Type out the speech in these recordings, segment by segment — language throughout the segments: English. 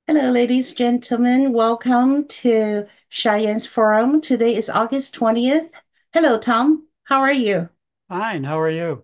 Hello, ladies, gentlemen. Welcome to Cheyenne's Forum. Today is August 20th. Hello, Tom. How are you? Fine. How are you?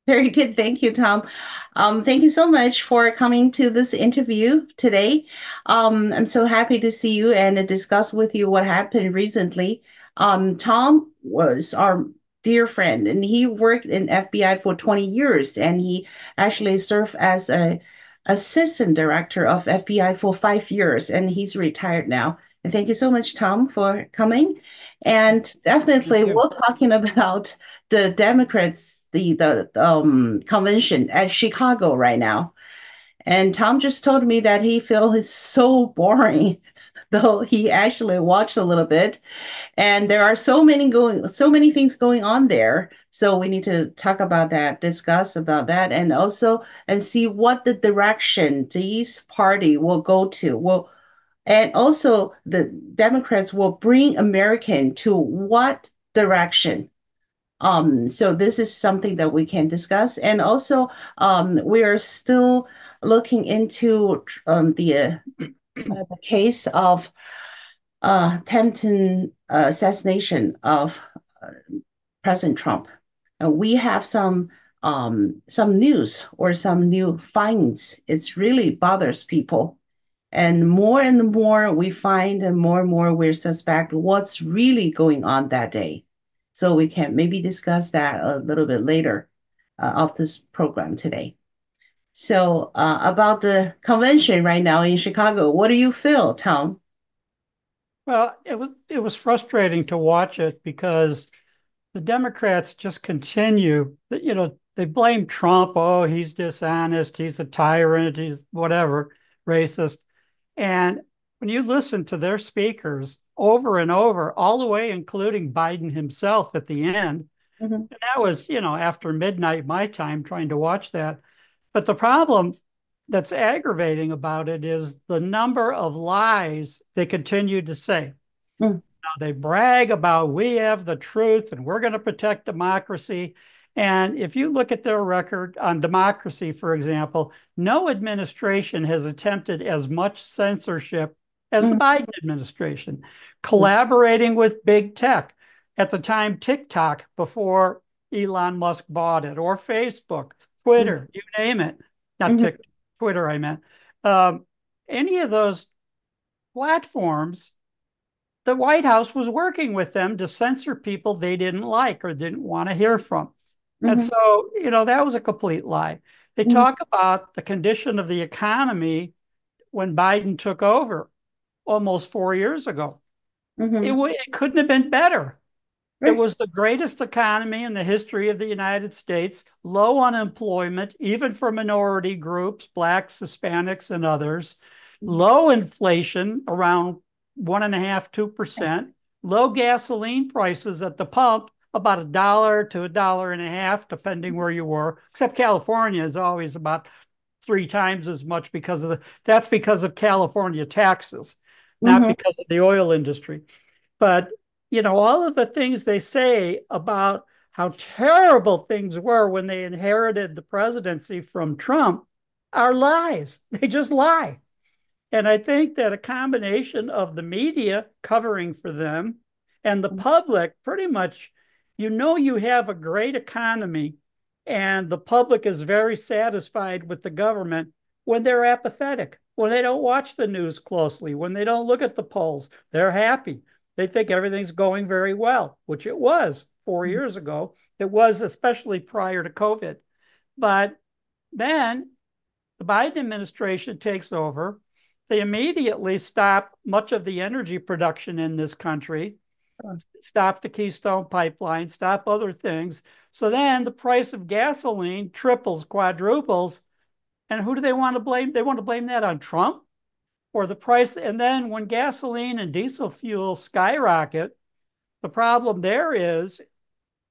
Very good. Thank you, Tom. Thank you so much for coming to this interview today. I'm so happy to see you and to discuss with you what happened recently. Tom was our dear friend, and he worked in FBI for 20 years, and he actually served as a assistant director of FBI for 5 years, and he's retired now. And thank you so much, Tom, for coming. And Thank definitely, you. we're talking about the Democrats, the convention at Chicago right now. And Tom just told me that he feels it's so boring, though he actually watched a little bit. And there are so many things going on there. So we need to talk about that, discuss about that, and also and see what the direction these party will go to. And also the Democrats will bring American to what direction? So this is something that we can discuss. And also, we are still looking into the case of attempted assassination of uh, President Trump. We have some news or some new finds. It's really bothers people. And more we find, and more we suspect what's really going on that day. So we can maybe discuss that a little bit later of this program today. So about the convention right now in Chicago, what do you feel, Tom? Well, it was frustrating to watch it because the Democrats just continue, they blame Trump. Oh, he's dishonest, he's a tyrant, he's whatever, racist. And when you listen to their speakers over and over, all the way, including Biden himself at the end, Mhm. and that was, after midnight my time trying to watch that. But the problem that's aggravating about it is the number of lies they continue to say. Mm, Now, they brag about we have the truth and we're going to protect democracy. And if you look at their record on democracy, for example, no administration has attempted as much censorship as the mm, Biden administration, mm, collaborating with big tech. At the time, TikTok, before Elon Musk bought it, or Facebook, mm, Twitter, you name it. Not mhm, TikTok, Twitter, I meant. Um, any of those platforms, the White House was working with them to censor people they didn't like or didn't want to hear from. And mhm, so, that was a complete lie. They mhm, talk about the condition of the economy when Biden took over almost 4 years ago. mhm. It couldn't have been better. It Right. was the greatest economy in the history of the United States, low unemployment, even for minority groups, blacks, Hispanics, and others, low inflation, around 1.5%, 2%, low gasoline prices at the pump, about $1 to $1.50, depending where you were, except California is always about 3 times as much that's because of California taxes, not Mhm, because of the oil industry. But, all of the things they say about how terrible things were when they inherited the presidency from Trump are lies. They just lie. And I think that a combination of the media covering for them and the public pretty much, you have a great economy and the public is very satisfied with the government when they're apathetic, when they don't watch the news closely, when they don't look at the polls. They're happy. They think everything's going very well, which it was 4 years ago. It was especially prior to COVID. But then the Biden administration takes over. They immediately stop much of the energy production in this country, stop the Keystone Pipeline, stop other things. So then the price of gasoline triples, quadruples. And who do they want to blame? They want to blame that on Trump or the price. And then when gasoline and diesel fuel skyrocket, the problem there is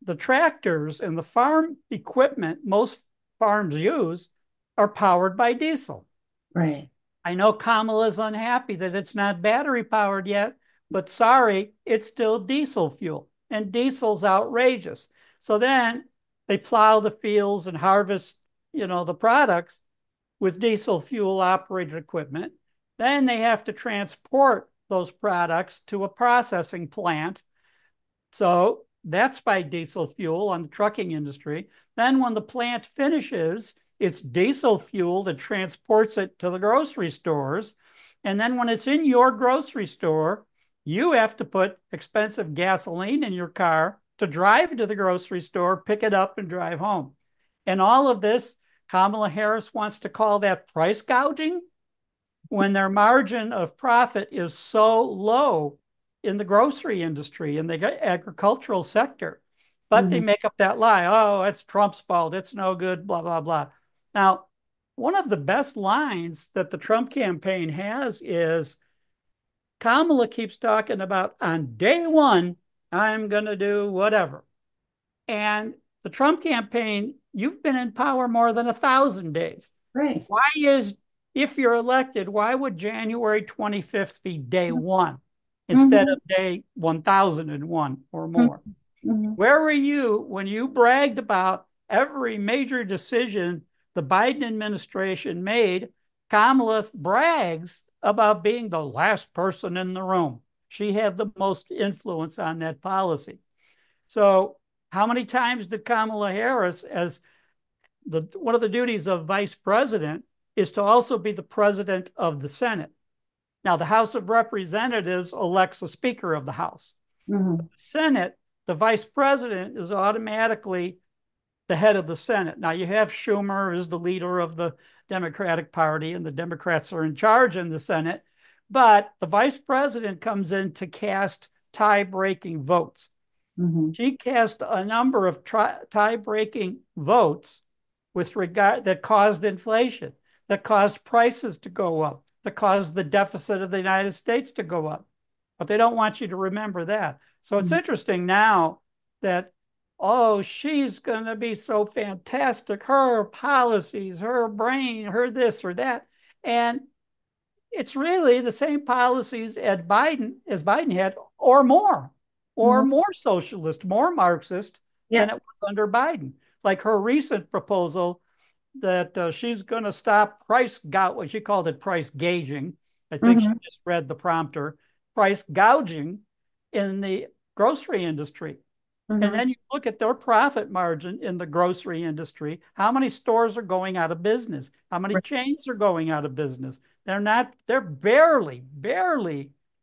the tractors and the farm equipment most farms use are powered by diesel. right. I know Kamala's unhappy that it's not battery powered yet, but sorry, it's still diesel fuel, and diesel's outrageous. So then they plow the fields and harvest, the products with diesel fuel operated equipment. Then they have to transport those products to a processing plant. So that's by diesel fuel on the trucking industry. Then when the plant finishes, it's diesel fuel that transports it to the grocery stores. And then when it's in your grocery store, you have to put expensive gasoline in your car to drive to the grocery store, pick it up, and drive home. And all of this, Kamala Harris wants to call that price gouging when their margin of profit is so low in the grocery industry, in the agricultural sector. But they Mhm. make up that lie. Oh, it's Trump's fault. It's no good, blah, blah, blah. Now, one of the best lines that the Trump campaign has is Kamala keeps talking about on day one, I'm going to do whatever. And the Trump campaign, you've been in power more than 1,000 days. Right. Why is, if you're elected, why would January 25th be day one instead Mhm. of day 1001 or Mhm. more? Mhm. Where were you when you bragged about every major decision the Biden administration made? Kamala brags about being the last person in the room. She had the most influence on that policy. So, how many times did Kamala Harris, as one of the duties of vice president, is to also be the president of the Senate? Now, the House of Representatives elects a Speaker of the House. Mhm. The Senate, the vice president is automatically the head of the Senate. Now, you have Schumer as the leader of the Democratic Party, and the Democrats are in charge in the Senate. But the vice president comes in to cast tie breaking votes. Mhm. She cast a number of tie breaking votes with regard that caused inflation, that caused prices to go up, that caused the deficit of the United States to go up. But they don't want you to remember that. So it's Mhm. interesting now that, oh, she's going to be so fantastic. Her policies, her brain, her this or that. And it's really the same policies as Biden had, or Mhm. more socialist, more Marxist than Yeah. it was under Biden. Like her recent proposal that she's going to stop price gouging. She called it price gauging. I think she Mhm. just read the prompter. Price gouging in the grocery industry. And Mhm. then you look at their profit margin in the grocery industry. How many stores are going out of business? How many Right. chains are going out of business? They're barely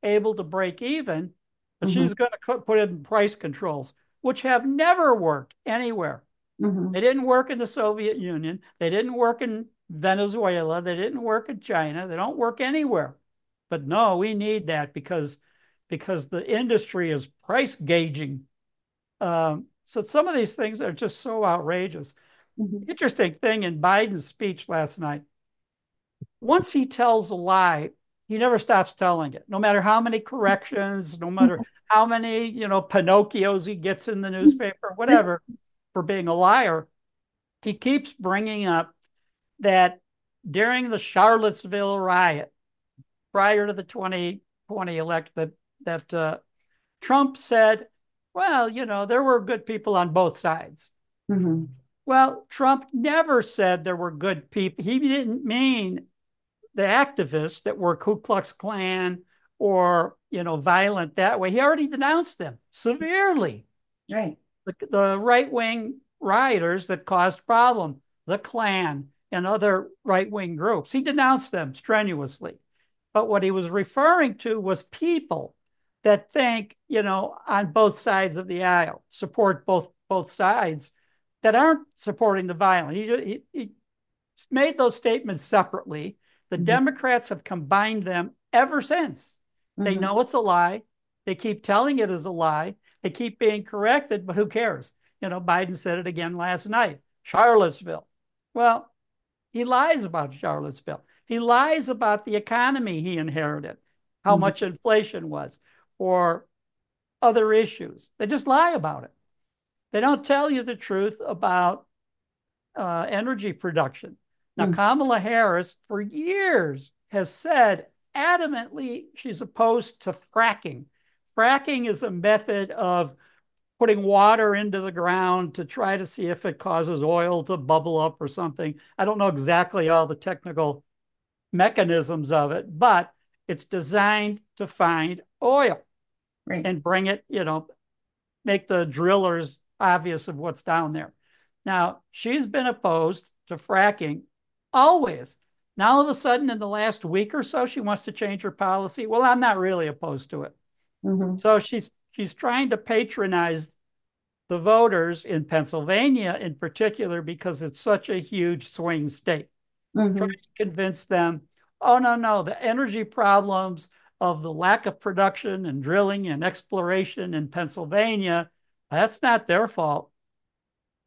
able to break even, but Mhm. she's going to put in price controls, which have never worked anywhere. They Mhm. didn't work in the Soviet Union. They didn't work in Venezuela. They didn't work in China. They don't work anywhere. But no, we need that because the industry is price gauging. So some of these things are just so outrageous. Mhm. Interesting thing in Biden's speech last night. Once he tells a lie, he never stops telling it. No matter how many corrections, no matter how many, Pinocchios he gets in the newspaper, whatever, for being a liar, he keeps bringing up that during the Charlottesville riot, prior to the 2020 elect, that Trump said, well, there were good people on both sides. Mhm. Well, Trump never said there were good people. He didn't mean the activists that were Ku Klux Klan or, violent that way. He already denounced them severely. Right. The right wing rioters that caused problem, the Klan and other right wing groups. He denounced them strenuously. But what he was referring to was people that think, on both sides of the aisle, support both sides, that aren't supporting the violence. He made those statements separately. The Mhm. Democrats have combined them ever since. They Mhm. know it's a lie. They keep telling it is a lie. They keep being corrected, but who cares? Biden said it again last night. Charlottesville. Well, he lies about Charlottesville. He lies about the economy he inherited, how Mhm. much inflation was, or other issues. They just lie about it. They don't tell you the truth about energy production. Now, Mhm. Kamala Harris, for years, has said adamantly she's opposed to fracking. Fracking is a method of putting water into the ground to try to see if it causes oil to bubble up or something. I don't know exactly all the technical mechanisms of it, but it's designed to find oil Right. and bring it, make the drillers obvious of what's down there. Now, she's been opposed to fracking always. Now, all of a sudden, in the last week or so, she wants to change her policy. Well, I'm not really opposed to it. Mm-hmm. So she's trying to patronize the voters in Pennsylvania in particular because it's such a huge swing state. Trying Mm-hmm. to convince them, oh, no, no, the energy problems of the lack of production and drilling and exploration in Pennsylvania, that's not their fault.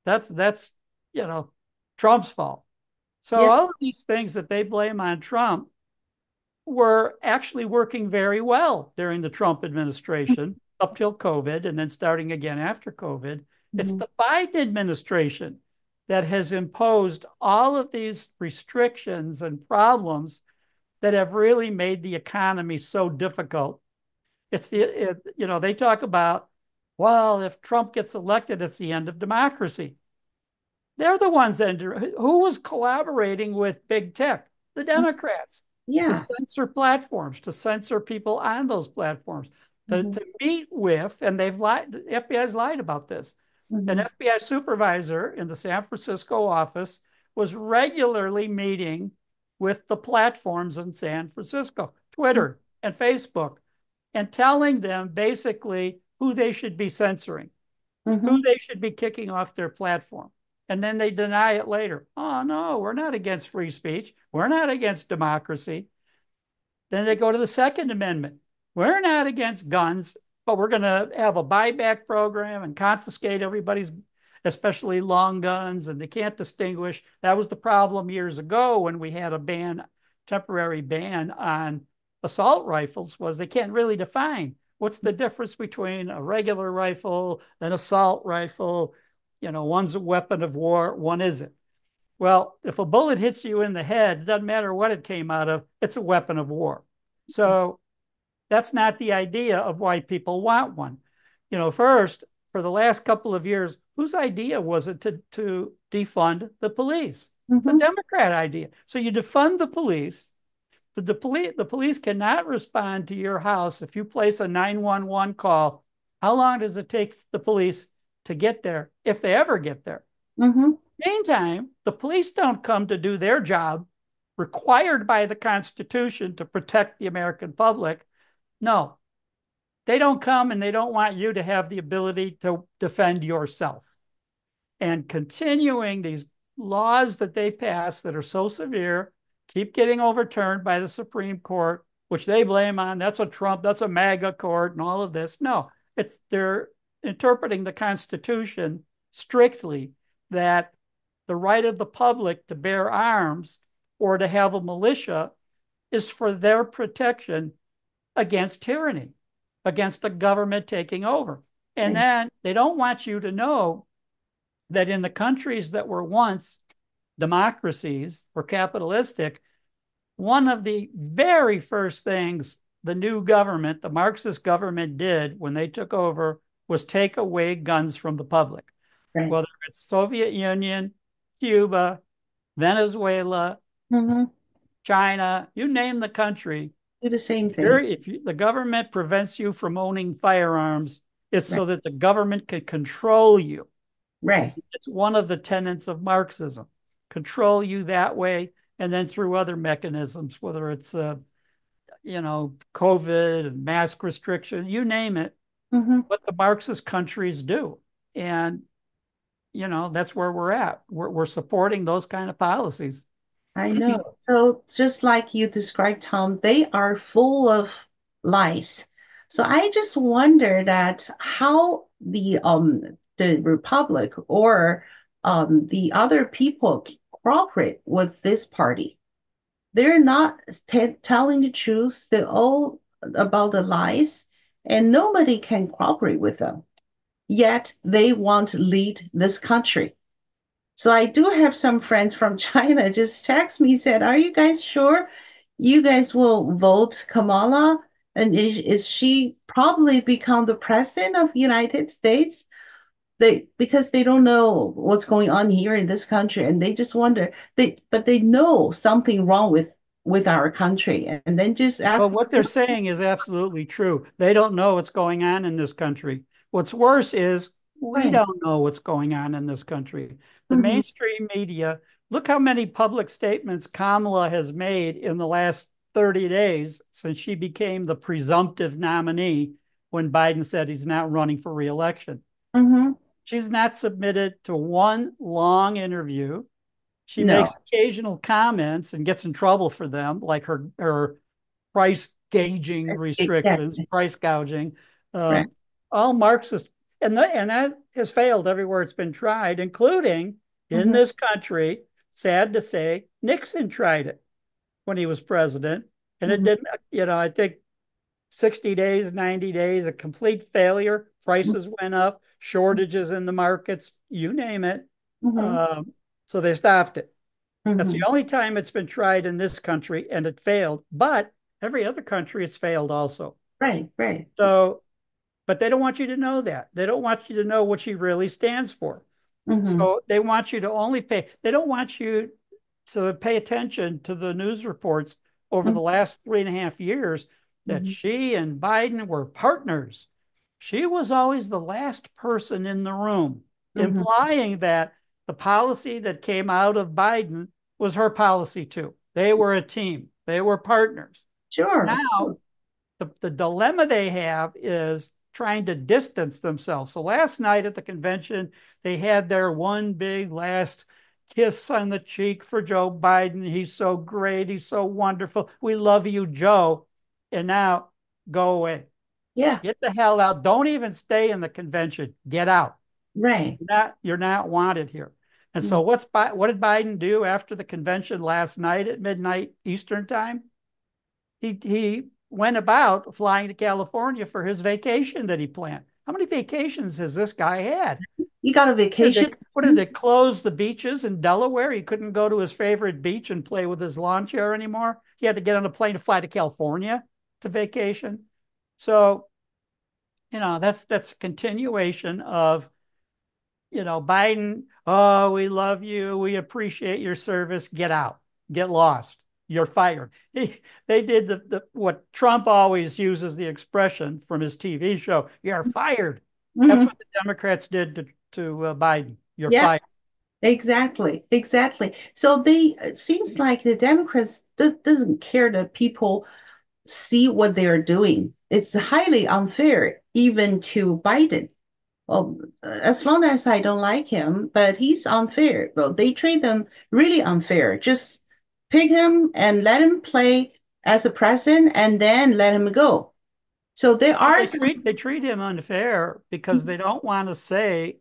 That's you know Trump's fault. So Yeah. all of these things that they blame on Trump were actually working very well during the Trump administration up till COVID and then starting again after COVID. It's Mm-hmm. the Biden administration that has imposed all of these restrictions and problems that have really made the economy so difficult. They talk about, well, if Trump gets elected, it's the end of democracy. They're the ones that who was collaborating with big tech, the Democrats, to Yeah. censor platforms, to censor people on those platforms, Mm-hmm. to meet with, and they've lied, the FBI's lied about this. An Mm-hmm. FBI supervisor in the San Francisco office was regularly meeting with the platforms in San Francisco, Twitter and Facebook, and telling them basically who they should be censoring, who Mm-hmm. they should be kicking off their platform. And then they deny it later. Oh, no, we're not against free speech. We're not against democracy. Then they go to the Second Amendment. We're not against guns, but we're going to have a buyback program and confiscate everybody's, especially long guns, and they can't distinguish. That was the problem years ago when we had a temporary ban on assault rifles, was they can't really define what's the difference between a regular rifle, an assault rifle. One's a weapon of war, one isn't. Well, if a bullet hits you in the head, it doesn't matter what it came out of, it's a weapon of war. So that's not the idea of why people want one. First, for the last couple of years, whose idea was it to defund the police? It's a Mm-hmm. Democrat idea. So you defund the police. The police cannot respond to your house if you place a 911 call. How long does it take the police to get there, if they ever get there? Mm-hmm. Meantime, the police don't come to do their job required by the Constitution to protect the American public. No, they don't come, and they don't want you to have the ability to defend yourself. And continuing these laws that they pass that are so severe keep getting overturned by the Supreme Court, which they blame on that's a MAGA court and all of this. No, they're interpreting the Constitution strictly, that the right of the public to bear arms or to have a militia is for their protection against tyranny, against a government taking over. And Right. then they don't want you to know that in the countries that were once democracies or capitalistic, one of the very first things the new government, the Marxist government, did when they took over was take away guns from the public, Right. whether it's Soviet Union, Cuba, Venezuela, Mm-hmm. China, you name the country. Do the same thing. The government prevents you from owning firearms, it's Right. so that the government can control you. Right. It's one of the tenets of Marxism. Control you that way, and then through other mechanisms, whether it's COVID and mask restriction, you name it, Mm-hmm. what the Marxist countries do. And that's where we're at. We're supporting those kind of policies. I know. So just like you described, Tom, they are full of lies. So I just wonder that how the Republic or the other people cooperate with this party. They're not telling the truth. They're all about the lies, and nobody can cooperate with them. Yet they want to lead this country. So I do have some friends from China just text me, said, "Are you guys sure you guys will vote Kamala? And is she probably become the president of United States?" Because they don't know what's going on here in this country, and they just wonder, but they know something wrong with with our country, and then just Well, ask. what they're saying is absolutely true. They don't know what's going on in this country. What's worse is we Right. don't know what's going on in this country. The Hmm. mainstream media, look how many public statements Kamala has made in the last 30 days since she became the presumptive nominee when Biden said he's not running for reelection. Hmm. She's not submitted to one long interview. She No. makes occasional comments and gets in trouble for them, like her price gauging Yeah. restrictions, price gouging, Right. um, all Marxist, and that has failed everywhere it's been tried, including in Hmm. this country. Sad to say, Nixon tried it when he was president, and it Hmm. didn't. I think 60 days, 90 days, a complete failure. Prices went up, shortages in the markets, you name it. Hmm. So they stopped it. That's the Hmm. only time it's been tried in this country, and it failed. But every other country has failed also. Right. Right. So, but they don't want you to know that. They don't want you to know what she really stands for. Hmm. So they want you to only pay. They don't want you to pay attention to the news reports over the last 3.5 years that Hmm. she and Biden were partners. She was always the last person in the room, Hmm. implying that the policy that came out of Biden was her policy too. They were a team, they were partners. Sure. Of Now, course. the dilemma they have is trying to distance themselves. So last night at the convention, they had their one big last kiss on the cheek for Joe Biden. He's so great. He's so wonderful. We love you, Joe. And now go away. Yeah. Get the hell out. Don't even stay in the convention. Get out. Right. You're not wanted here. And so what did Biden do after the convention last night at midnight Eastern time? He went about flying to California for his vacation that he planned. How many vacations has this guy had? You got a vacation? What did they close the beaches in Delaware? He couldn't go to his favorite beach and play with his lawn chair anymore. He had to get on a plane to fly to California to vacation. So, that's a continuation of, Biden, oh, we love you. We appreciate your service. Get out. Get lost. You're fired. They did what Trump always uses the expression from his TV show. You're fired. That's Hmm. what the Democrats did to Biden. You're Yeah. fired. Exactly, exactly. So they it seems like the Democrats doesn't care that people see what they are doing. It's highly unfair, even to Biden. Well, as long as I don't like him, but he's unfair. Well, they treat them really unfair. Just pick him and let him play as a president, and then let him go. So there Well, are they some. treat they treat him unfair because they don't want to say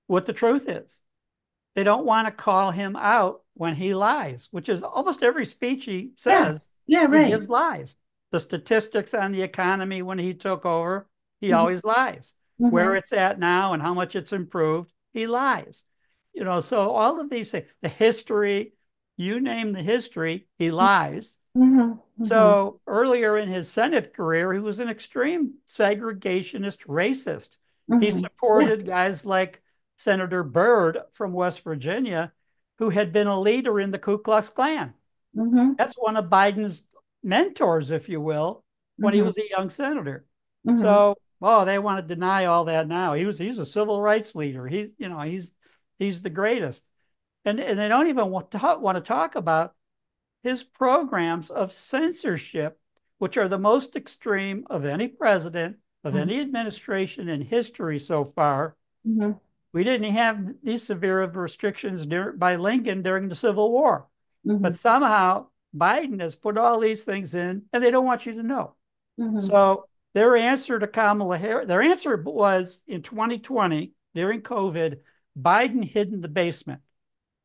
what the truth is. They don't want to call him out when he lies, which is almost every speech he Yeah, says, yeah, he right. gives lies. The statistics on the economy when he took over, he Hmm. always lies. Where Hmm. it's at now and how much it's improved, he lies. So all of these things, the history, you name the history, he lies. Hmm. Hmm. So earlier in his Senate career, he was an extreme segregationist racist. He Hmm. Yeah. supported guys like Senator Byrd from West Virginia, who had been a leader in the Ku Klux Klan. Hmm. That's one of Biden's mentors, if you will, when he Hmm. was a young senator. Hmm. So, oh, they want to deny all that now. He's a civil rights leader. He's the greatest. And they don't even want to talk about his programs of censorship, which are the most extreme of any president, of any administration in history so far. Hmm. We didn't have these severe restrictions by Lincoln during the Civil War. Hmm. But somehow Biden has put all these things in and they don't want you to know. Hmm. So their answer to Kamala Harris, their answer was in 2020 during COVID, Biden hid in the basement.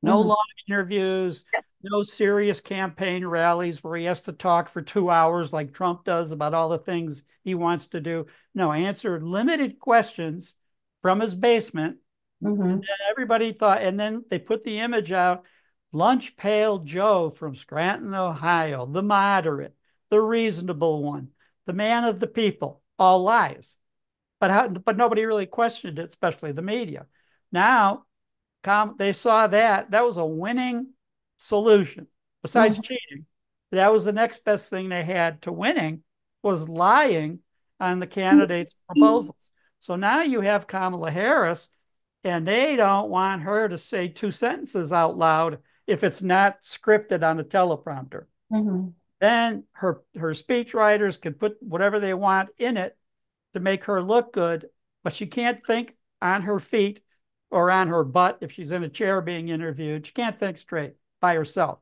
No Hmm. long interviews, no serious campaign rallies where he has to talk for 2 hours like Trump does about all the things he wants to do. No, answered limited questions from his basement. And Hmm. then everybody thought, and then they put the image out, Lunch Pail Joe from Scranton, Ohio, the moderate, the reasonable one, the man of the people, all lies. But nobody really questioned it, especially the media. Now they saw that was a winning solution besides Hmm. cheating. That was the next best thing they had to winning, was lying on the candidates' proposals. So now you have Kamala Harris, and they don't want her to say two sentences out loud if it's not scripted on a teleprompter. Mm-hmm. Then her speech writers can put whatever they want in it to make her look good, but she can't think on her feet or on her butt if she's in a chair being interviewed. She can't think straight by herself.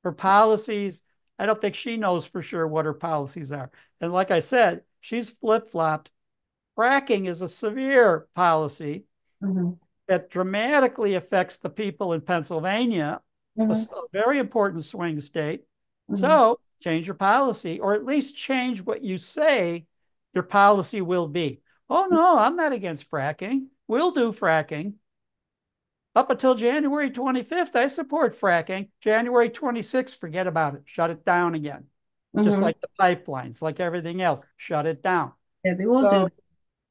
Her policies, I don't think she knows for sure what her policies are. And like I said, she's flip flopped. Fracking is a severe policy Mm-hmm. that dramatically affects the people in Pennsylvania, a Mm-hmm. very important swing state. Mm-hmm. So change your policy, or at least change what you say your policy will be. Oh, no, I'm not against fracking. We'll do fracking. Up until January 25th, I support fracking. January 26th, forget about it. Shut it down again. Just Mm-hmm. like the pipelines, like everything else, shut it down. Yeah, they will do. So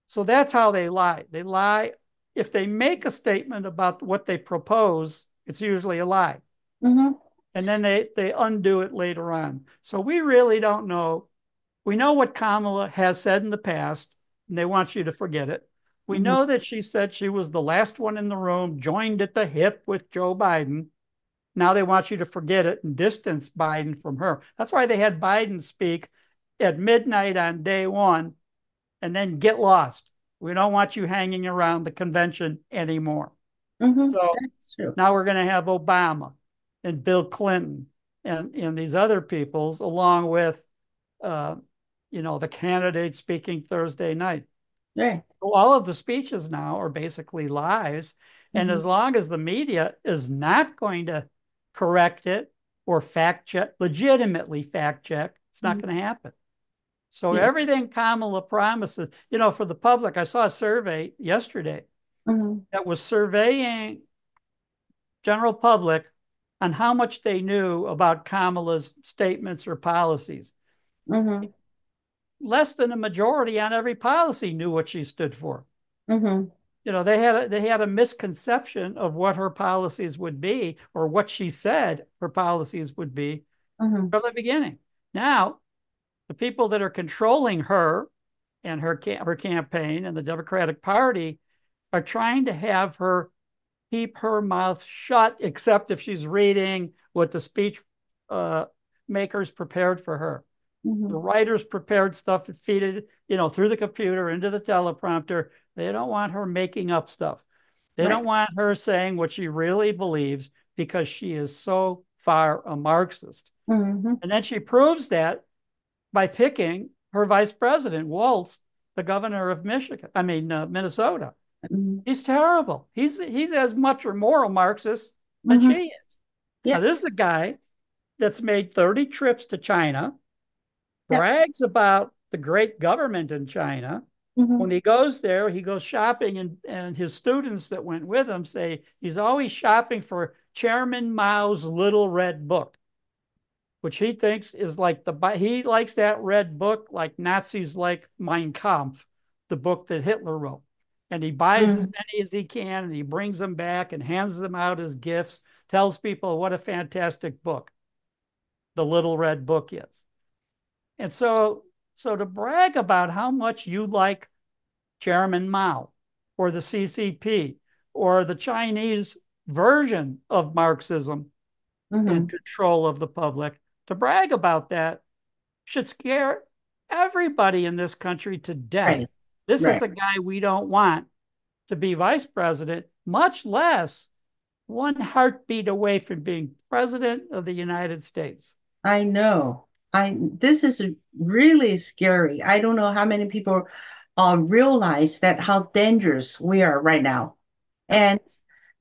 so that's how they lie. They lie. If they make a statement about what they propose, it's usually a lie. Mm-hmm. And then they undo it later on. So we really don't know. We know what Kamala has said in the past, and they want you to forget it. We Mm-hmm. know that she said she was the last one in the room, joined at the hip with Joe Biden. Now they want you to forget it and distance Biden from her. That's why they had Biden speak at midnight on day one and then get lost. We don't want you hanging around the convention anymore. Mm-hmm. So That's true. now we're going to have Obama and Bill Clinton and these other peoples, along with, uh, the candidate speaking Thursday night. Right. So all of the speeches now are basically lies. And Mm-hmm. as long as the media is not going to correct it or fact check, legitimately fact check, it's not Mm-hmm. going to happen. So Yeah. everything Kamala promises, for the public, I saw a survey yesterday Mm-hmm. that was surveying general public on how much they knew about Kamala's statements or policies. Mm-hmm. Less than a majority on every policy knew what she stood for. Mm-hmm. They had a misconception of what her policies would be or what she said her policies would be Mm-hmm. from the beginning. Now, the people that are controlling her and her campaign and the Democratic Party are trying to have her keep her mouth shut, except if she's reading what the speech uh, makers prepared for her. Mm-hmm. The writers prepared stuff that feed it, through the computer into the teleprompter. They don't want her making up stuff. They Right. don't want her saying what she really believes because she is so far a Marxist. Mm-hmm. And then she proves that by picking her vice president, Waltz, the governor of Minnesota. Mm-hmm. He's terrible. He's as much or more a Marxist than Mm-hmm. she is. Now, Yeah. this is a guy that's made 30 trips to China, Yeah. brags about the great government in China. Mm-hmm. When he goes there, he goes shopping, and his students that went with him say he's always shopping for Chairman Mao's Little Red Book, which he thinks is like he likes that red book like Nazis like Mein Kampf, the book that Hitler wrote. And he buys as Mm-hmm. many as he can and he brings them back and hands them out as gifts, tells people what a fantastic book the Little Red Book is. And so to brag about how much you like Chairman Mao or the CCP or the Chinese version of Marxism and Mm-hmm. control of the public, to brag about that should scare everybody in this country to death. Right. This is Right. a guy we don't want to be vice president, much less one heartbeat away from being president of the United States. I know. This is really scary. I don't know how many people realize that how dangerous we are right now. Yep. And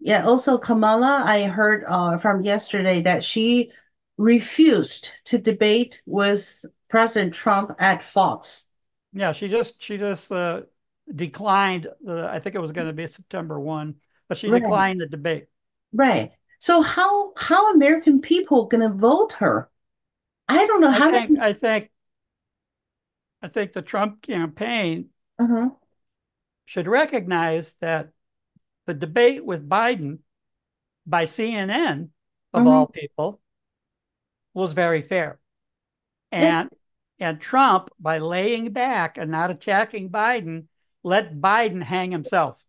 yeah, also Kamala, I heard from yesterday that she refused to debate with President Trump at Fox. Yeah, she just declined I think it was going to be September 1, but she Right. declined the debate. Right. So how American people gonna vote her? I don't know I how think many. I think I think the Trump campaign Uh-huh. should recognize that the debate with Biden by CNN, of Hmm. all people, was very fair. Yeah. And Trump, by laying back and not attacking Biden, let Biden hang himself.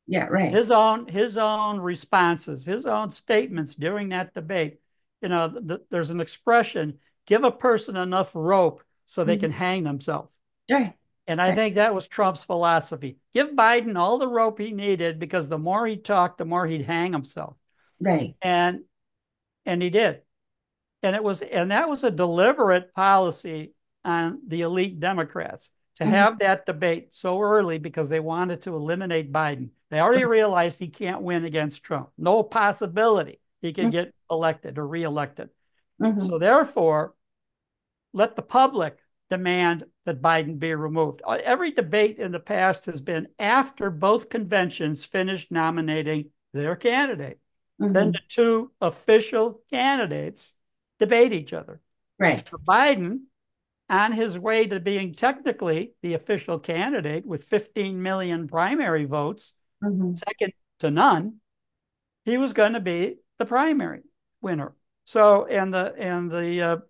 Yeah. Right. His own responses, his own statements during that debate. There's an expression: give a person enough rope so they Mhm. can hang themselves. Right. And I Right. think that was Trump's philosophy. Give Biden all the rope he needed, because the more he talked, the more he'd hang himself. Right. And and he did. And that was a deliberate policy on the elite Democrats to Mhm. have that debate so early, because they wanted to eliminate Biden. They already realized he can't win against Trump. No possibility he could get elected or reelected. Mhm. So therefore, let the public demand that Biden be removed. Every debate in the past has been after both conventions finished nominating their candidate. Then Mhm. the two official candidates debate each other. Right. For Biden, on his way to being technically the official candidate with 15 million primary votes, Mhm. second to none, he was going to be the primary winner. So, and the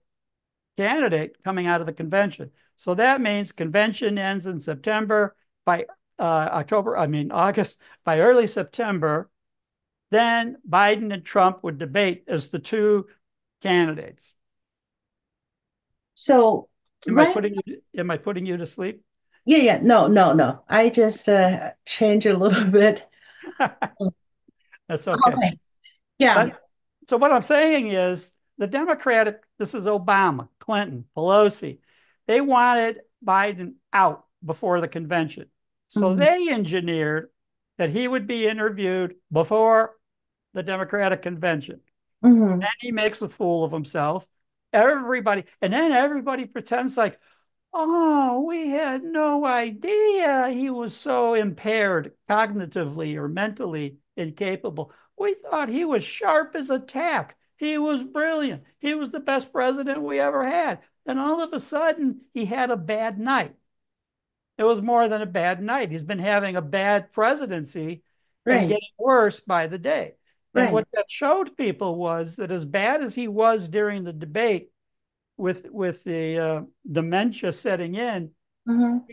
candidate coming out of the convention. So that means convention ends in September. By August, by early September, then Biden and Trump would debate as the two candidates. So Am I right. putting you am I putting you to sleep? Yeah. Yeah. No. No. No. I just change a little bit. That's okay. Okay. Yeah. But so what I'm saying is the Democratic, this is Obama, Clinton, Pelosi, they wanted Biden out before the convention. So Mhm. they engineered that he would be interviewed before the Democratic convention. Mhm. Then he makes a fool of himself. And then everybody pretends like, oh, we had no idea he was so impaired cognitively or mentally incapable. We thought he was sharp as a tack. He was brilliant. He was the best president we ever had. And all of a sudden, he had a bad night. It was more than a bad night. He's been having a bad presidency and Right. getting worse by the day. And Right. what that showed people was that, as bad as he was during the debate, with the dementia setting in, Mhm.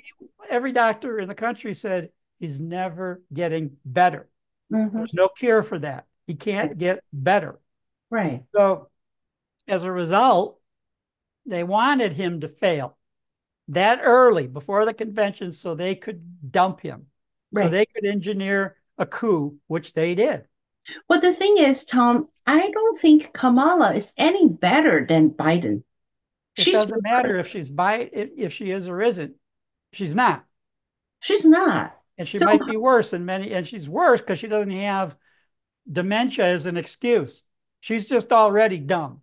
every doctor in the country said he's never getting better. Mhm. There's no cure for that. He Right. can't get better. Right. So as a result, they wanted him to fail that early before the convention so they could dump him, so Right. they could engineer a coup, which they did. But the thing is, Tom, I don't think Kamala is any better than Biden. It She's doesn't matter if she is or isn't. She's not. she's not. And she So might be worse than many, and she's worse because she doesn't have dementia as an excuse. She's just already dumb.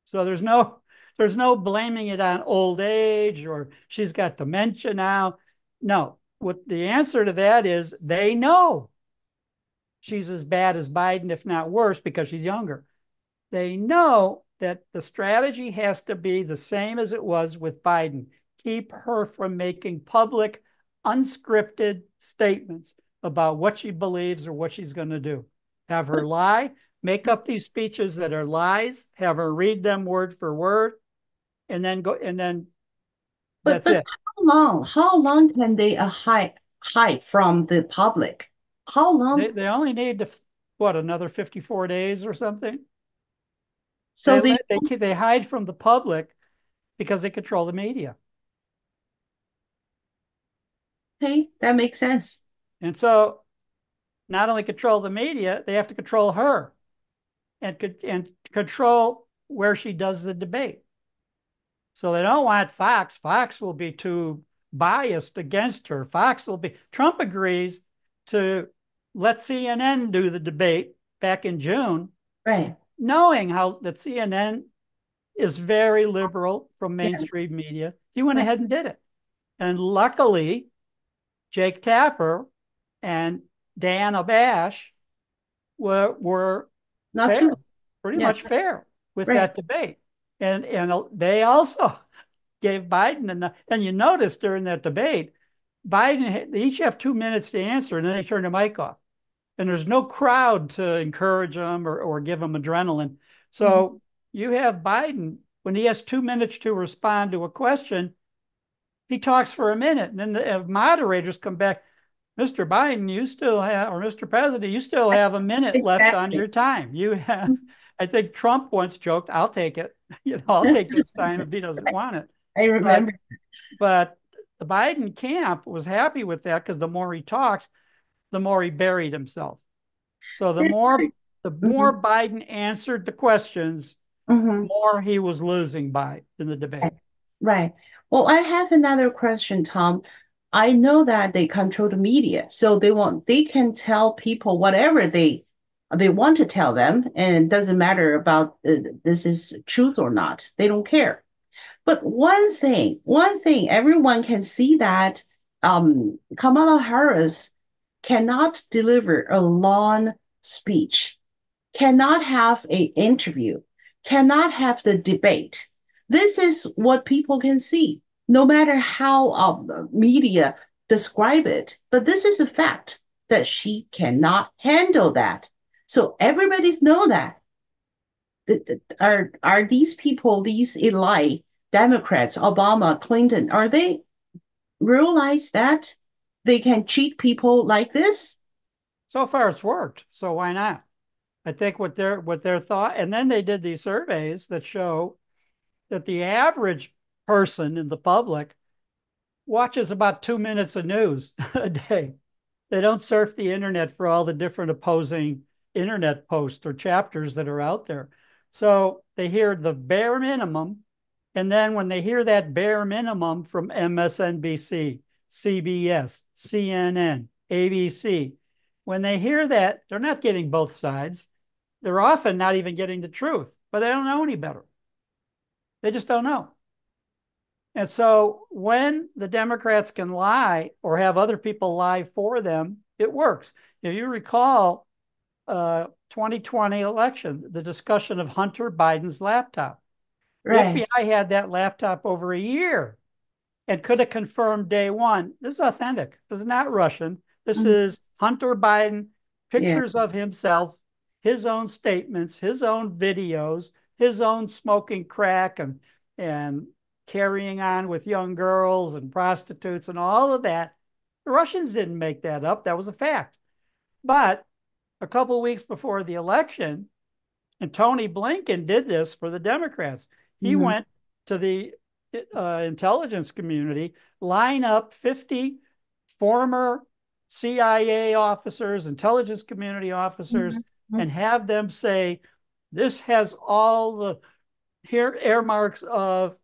So there's no blaming it on old age or she's got dementia now. No. What the answer to that is, they know she's as bad as Biden, if not worse, because she's younger. They know that the strategy has to be the same as it was with Biden. Keep her from making public, unscripted statements about what she believes or what she's going to do. Have her lie, make up these speeches that are lies, have her read them word for word, and then but that's it. how long? How long can they hide from the public? How long? They only need to, what, another 54 days or something. So They they let they hide from the public because they control the media. okay, that makes sense. And so not only control the media, they have to control her and control where she does the debate. So they don't want Fox. Fox will be too biased against her. Trump agrees to let CNN do the debate back in June, Right. knowing how that CNN is very liberal from Yeah. mainstream media. He went Right. ahead and did it. And luckily, Jake Tapper and Diana Bash were Not fair, too. pretty Yeah. much fair with Right. that debate. And they also gave Biden and you notice during that debate, they each have 2 minutes to answer, and then they turn the mic off. And there's no crowd to encourage them or give them adrenaline. Mhm. So you have Biden When he has 2 minutes to respond to a question, he talks for a minute, and then the moderators come back. Mr. Biden, you still have, or Mr. President, you still have a minute left on Exactly. your time. You have, I think Trump once joked, I'll take it. I'll take his time if he doesn't want it. I But remember. but the Biden camp was happy with that because the more he talked, the more he buried himself. So the That's more right. the Mhm, more Biden answered the questions, the mhm. more he was losing by in the Right. debate. Right. Well, I have another question, Tom. I know that they control the media, so they can tell people whatever they want to tell them, and it doesn't matter about this is truth or not. They don't care. But one thing, everyone can see that Kamala Harris cannot deliver a long speech, cannot have an interview, cannot have the debate. This is what people can see, no matter how media describe it. But this is a fact that she cannot handle that. So everybody know that. Are these people, these elite Democrats, Obama, Clinton, are they realize that they can cheat people like this? So far, it's worked. So why not? I think what their thought, and then they did these surveys that show that the average person in the public watches about 2 minutes of news a day. They don't surf the internet for all the different opposing internet posts or chapters that are out there. So they hear the bare minimum. And then when they hear that bare minimum from MSNBC, CBS, CNN, ABC, when they hear that, they're not getting both sides. They're often not even getting the truth, but they don't know any better. They just don't know. And so when the Democrats can lie or have other people lie for them, it works. If you recall 2020 election, the discussion of Hunter Biden's laptop. The Right. FBI had that laptop over a year and could have confirmed day one. This is authentic. This is not Russian. This Mhm. is Hunter Biden, Yeah. pictures of himself, his own statements, his own videos, his own smoking crack and carrying on with young girls and prostitutes and all of that. The Russians didn't make that up. That was a fact. But a couple of weeks before the election, and Tony Blinken did this for the Democrats. He Mhm. went to the intelligence community, line up 50 former CIA officers, intelligence community officers, Mhm. and Mhm. have them say, this has all the here earmarks of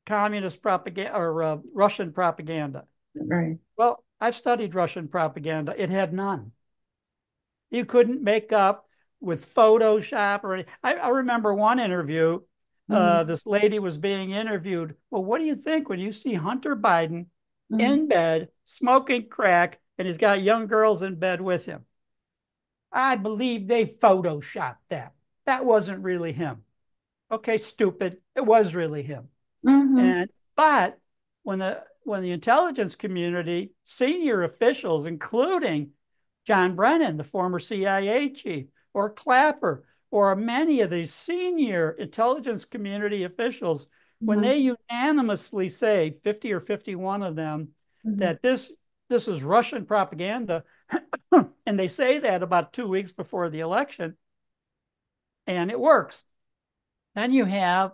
communist propaganda or Russian propaganda. Right. Well, I've studied Russian propaganda. It had none. You couldn't make up with Photoshop or anything. I remember one interview. Mhm. This lady was being interviewed. Well, what do you think when you see Hunter Biden Mhm. in bed smoking crack and he's got young girls in bed with him? I believe they photoshopped that. That wasn't really him. Okay, stupid. It was really him. Mhm. And but when the intelligence community, senior officials, including John Brennan, the former CIA chief, or Clapper, or many of these senior intelligence community officials, when Mhm. they unanimously say, 50 or 51 of them, Mhm. that this is Russian propaganda, and they say that about 2 weeks before the election, and it works. Then you have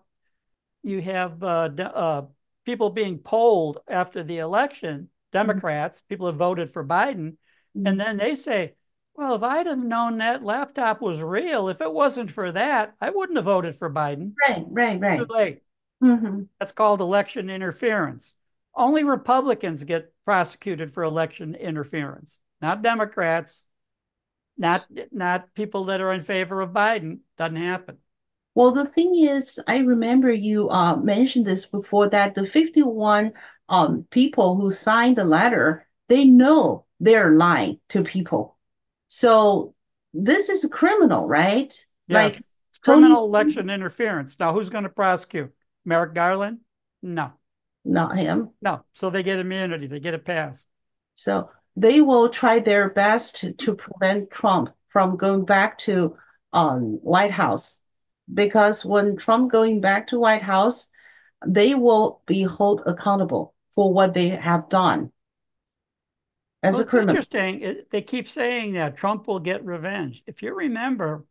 people being polled after the election, Mhm. Democrats, people have voted for Biden, and Mhm. then they say, well, if I'd have known that laptop was real, if it wasn't for that, I wouldn't have voted for Biden. Right. Right. Too Right. late. Mhm. That's called election interference. Only Republicans get prosecuted for election interference, not Democrats, not people that are in favor of Biden. Doesn't happen. Well, the thing is, I remember you mentioned this before that the 51 people who signed the letter, they know they're lying to people. So this is criminal, right? Yes, Like it's Tony, criminal election interference. Now, who's going to prosecute? Merrick Garland? No, not him. no. So they get immunity, they get a pass. So they will try their best to prevent Trump from going back to White House. because when Trump going back to White House, they will be held accountable for what they have done as Well, a it's criminal. interesting. They keep saying that Trump will get revenge. If you remember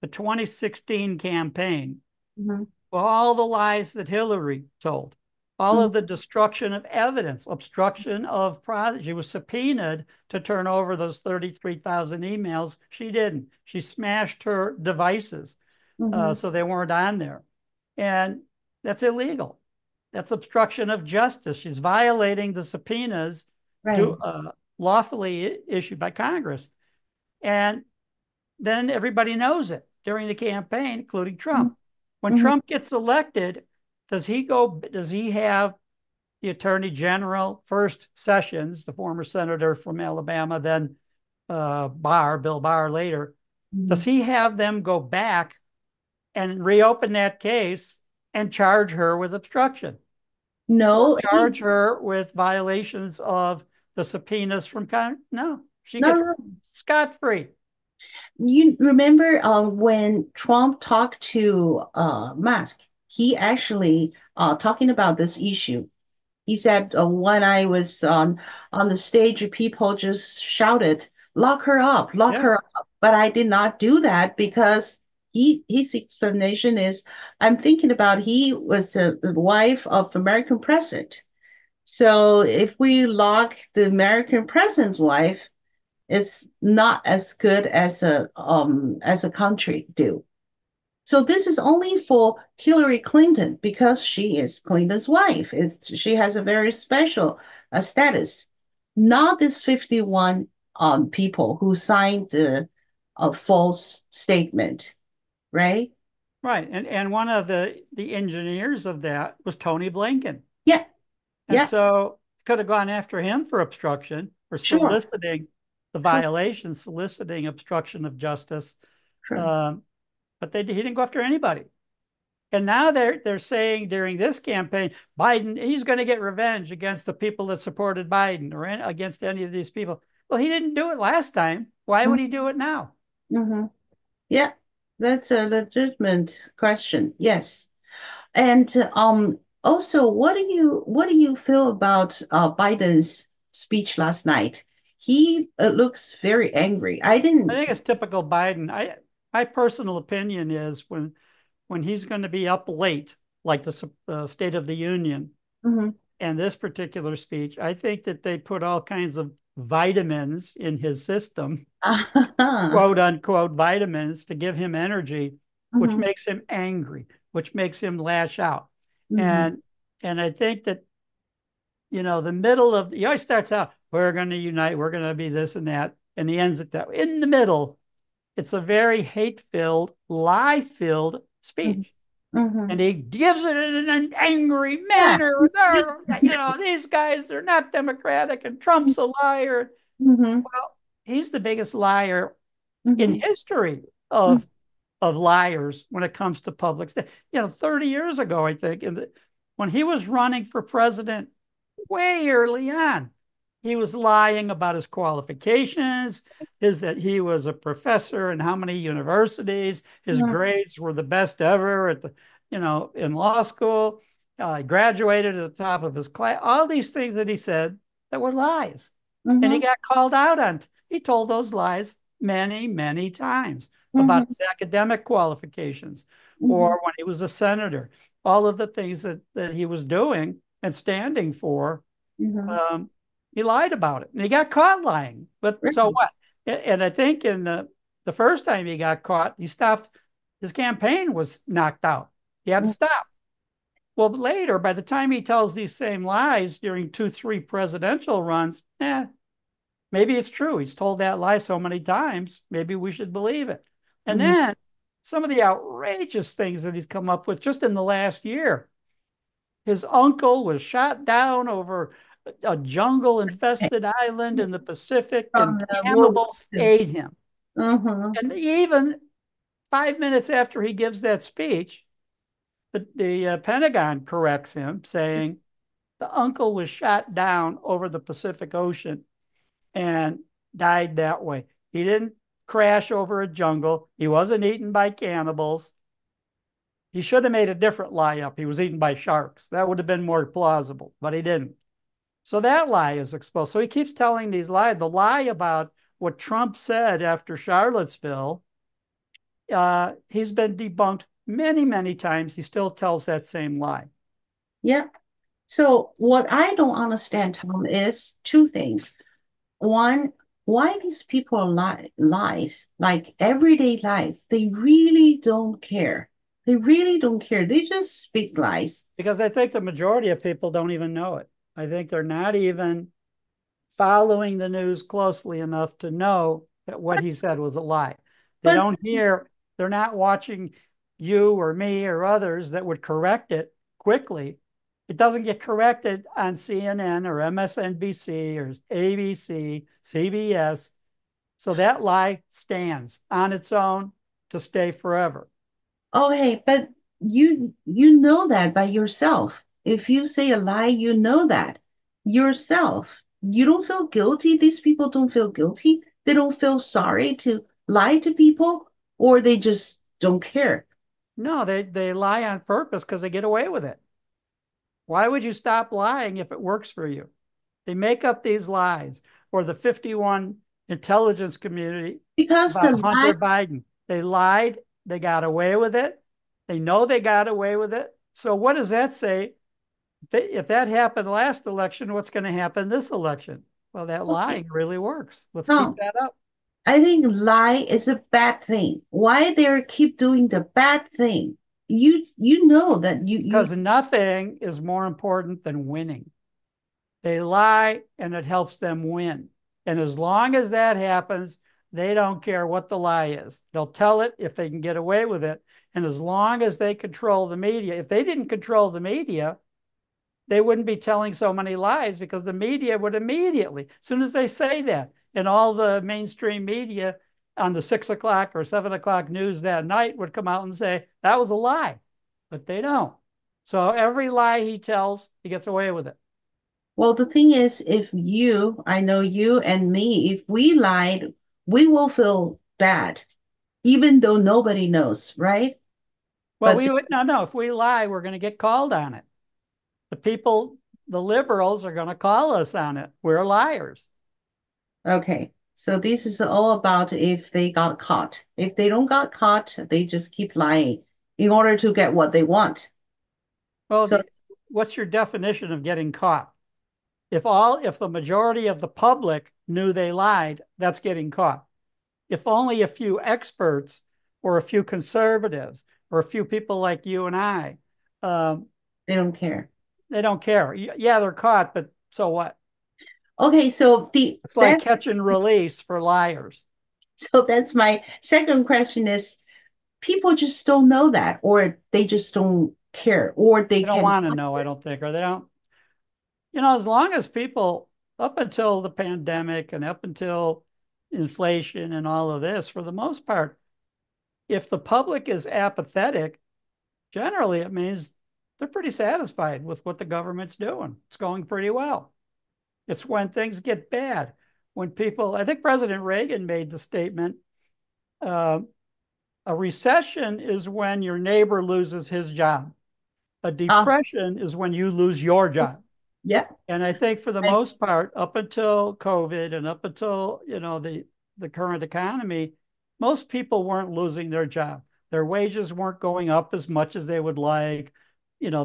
the 2016 campaign, Mhm, well, all the lies that Hillary told, all mhm, of the destruction of evidence, obstruction of process. She was subpoenaed to turn over those 33,000 emails. She didn't. She smashed her devices mhm. so they weren't on there. And that's illegal. That's obstruction of justice. She's violating the subpoenas do, Right. lawfully issued by Congress. And then everybody knows it during the campaign, including Mhm, Trump. When mhm, Trump gets elected, does he have the Attorney General, first Sessions, the former senator from Alabama, then Bill Barr later, does mhm. he have them go back and reopen that case and charge her with obstruction or No, charge her with violations of the subpoenas from Congress? No, she no, gets no. scot-free. You remember when Trump talked to Musk, he actually talking about this issue. He said when I was on the stage, people just shouted, "Lock her up, lock Yeah, her up." But I did not do that because his explanation is, I'm thinking about he was the wife of American president. So if we lock the American president's wife, it's not as good as a country do. So this is only for Hillary Clinton because she is Clinton's wife. She has a very special status. Not this 51 people who signed the false statement, right? right. And one of the engineers of that was Tony Blinken. Yeah, And yeah, so could have gone after him for obstruction or sure, soliciting the sure, violation, soliciting obstruction of justice. sure. Um, but he didn't go after anybody. And now they're saying during this campaign, Biden, he's going to get revenge against the people that supported Biden or against any of these people. Well, he didn't do it last time. Why would he do it now? Mm-hmm. Yeah, that's a legitimate question. Yes. And also, what do you feel about Biden's speech last night? He looks very angry. I I didn't. think it's typical Biden. My personal opinion is when he's going to be up late, like the State of the Union, Mhm. and this particular speech, I think that they put all kinds of vitamins in his system, quote unquote vitamins, to give him energy, which Mhm, makes him angry, which makes him lash out. mhm, And I think that, the middle of he always starts out, we're going to unite, we're going to be this and that, and he ends it that way. In the middle, it's a very hate-filled, lie-filled mhm, speech. mhm. And he gives it in an angry Yeah. manner. These guys, they're not democratic, and Trump's a liar. Mhm, Well, he's the biggest liar in mhm, history mhm, of liars when it comes to public. 30 years ago, I think, when he was running for president way early on, he was lying about his qualifications, is that he was a professor in how many universities, his mhm, grades were the best ever in law school. He graduated at the top of his class. All these things that he said that were lies. And he mhm, got called out on. He told those lies many, many times about mhm, his academic qualifications mhm, or when he was a senator, all of the things that he was doing and standing for. mhm. um, he lied about it and he got caught lying. But so Really? what? And I think in the first time he got caught, he stopped. His campaign was knocked out. He had to Mhm, stop. Well, later, by the time he tells these same lies during 2, 3 presidential runs, maybe it's true. He's told that lie so many times. Maybe we should believe it. And mhm, then some of the outrageous things that he's come up with just in the last year. His uncle was shot down over a jungle okay. infested island in the Pacific, From and the World War cannibals II. ate him. Mhm, And even 5 minutes after he gives that speech, the Pentagon corrects him, saying the uncle was shot down over the Pacific Ocean and died that way. He didn't crash over a jungle. He wasn't eaten by cannibals. He should have made a different lie up. He was eaten by sharks. That would have been more plausible, but he didn't. So that lie is exposed. So he keeps telling these lies. The lie about what Trump said after Charlottesville, he's been debunked many, many times. He still tells that same lie. Yeah. So what I don't understand, Tom, is two things. One, why these people lies, like everyday life, they really don't care. They really don't care. They just speak lies. Because I think the majority of people don't even know it. I think they're not even following the news closely enough to know that what he said was a lie. They But don't hear, they're not watching you or me or others that would correct it quickly. It doesn't get corrected on CNN or MSNBC or ABC, CBS. So that lie stands on its own to stay forever. oh hey, but you know that by yourself. If you say a lie, you know that yourself. You don't feel guilty. These people don't feel guilty. They don't feel sorry to lie to people, or they just don't care. No, they lie on purpose because they get away with it. Why would you stop lying if it works for you? They make up these lies, or the 51 intelligence community Because the about lie, Hunter Biden. They lied, they got away with it. They know they got away with it. So what does that say? If that happened last election, what's going to happen this election? Well, that okay, lying really works. Let's keep no, that up. I think lie is a bad thing. Why they keep doing the bad thing? You know that you Because nothing is more important than winning. They lie and it helps them win. And as long as that happens, they don't care what the lie is. They'll tell it if they can get away with it. And as long as they control the media, if they didn't control the media, they wouldn't be telling so many lies because the media would immediately, as soon as they say that, and all the mainstream media on the 6 o'clock or 7 o'clock news that night would come out and say that was a lie, but they don't. So every lie he tells, he gets away with it. well, the thing is, if you, I know you and me, if we lied, we will feel bad, even though nobody knows, right? Well, But we would no. If we lie, we're going to get called on it. The people, the liberals, are going to call us on it. We're liars. okay, so this is all about if they got caught. If they don't got caught, they just keep lying in order to get what they want. Well, So what's your definition of getting caught? If the majority of the public knew they lied, that's getting caught. If only a few experts or a few conservatives or a few people like you and I, um, they don't care. they don't care. Yeah, they're caught, but so what? Okay, so the It's like that catch and release for liars. so that's my second question is people just don't know that, or they just don't care, or they They don't can. want to know, I don't think, or they don't. As long as people, up until the pandemic and up until inflation and all of this, for the most part, if the public is apathetic, generally it means they're pretty satisfied with what the government's doing. It's going pretty well. It's when things get bad, when people, I think President Reagan made the statement, uh, a recession is when your neighbor loses his job. A Ah, depression is when you lose your job. yeah. And I think for the I, most part, up until COVID and up until the current economy, most people weren't losing their job. Their wages weren't going up as much as they would like.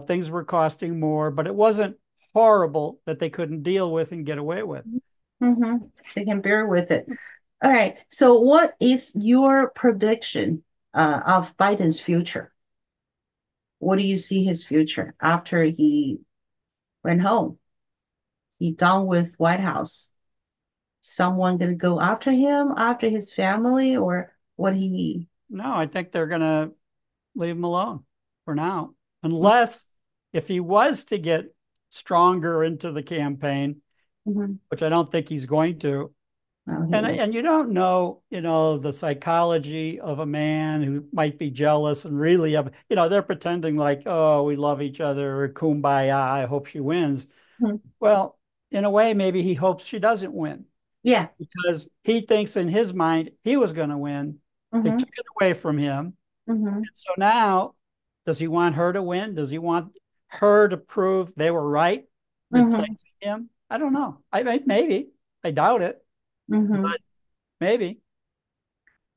Things were costing more, but it wasn't horrible that they couldn't deal with and get away with. mhm, they can bear with it. All right. So, what is your prediction of Biden's future? What do you see his future after he went home? He done with White House. Someone gonna go after him, after his family, or what he? No, I think they're going to leave him alone for now, unless if he was to get stronger into the campaign, Mhm. which I don't think he's going to. No, he won't. And you don't know, the psychology of a man who might be jealous and really they're pretending like, oh, we love each other, or kumbaya, I hope she wins. Mhm. Well, in a way, maybe he hopes she doesn't win Yeah. because he thinks in his mind he was going to win. They Hmm. took it away from him. Hmm. So now Does he want her to win? Does he want her to prove they were right, Hmm. replacing him? I don't know. Maybe. I doubt it, Hmm. but maybe.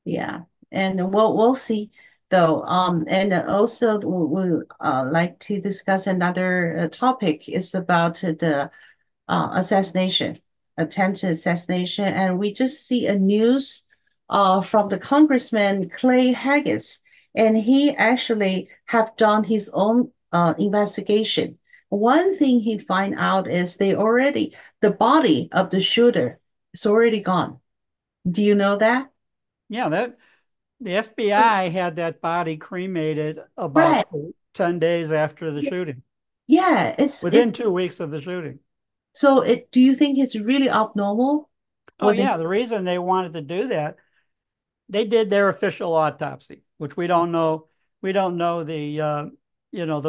Yeah, and we'll see though. And also we like to discuss another topic is about the assassination, attempted assassination, and we just see a news from the Congressman Clay Haggis, and he actually have done his own investigation. One thing he find out is the body of the shooter is already gone. Do you know that? Yeah, that the FBI had that body cremated Right. about 10 days after the shooting, Yeah, within 2 weeks of the shooting. so it do you think it's really abnormal? Oh, What they yeah. The reason they wanted to do that, they did their official autopsy, which we don't know. We don't know the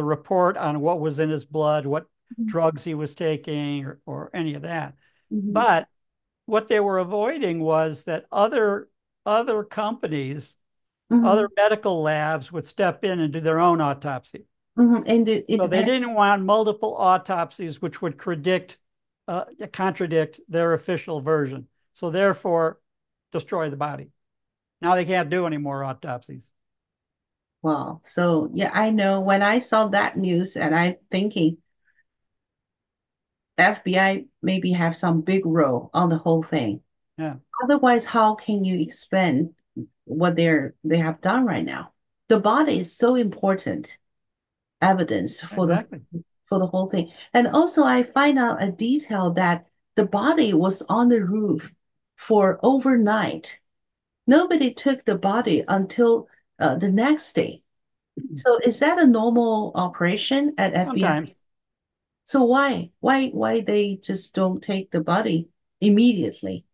report on what was in his blood, what drugs he was taking, or any of that. mm-hmm, But what they were avoiding was that other companies, mm-hmm, other medical labs would step in and do their own autopsy. mm-hmm, and So they didn't want multiple autopsies, which would contradict their official version. So therefore, destroy the body. Now they can't do any more autopsies. well, so yeah, I know when I saw that news and I thinking FBI maybe have some big role on the whole thing. Yeah, Otherwise, how can you explain what they have done right now? The body is so important evidence exactly. for the whole thing. And also I find out a detail that the body was on the roof for overnight. Nobody took the body until the next day. So is that a normal operation at FBI? Sometimes. So why they just don't take the body immediately?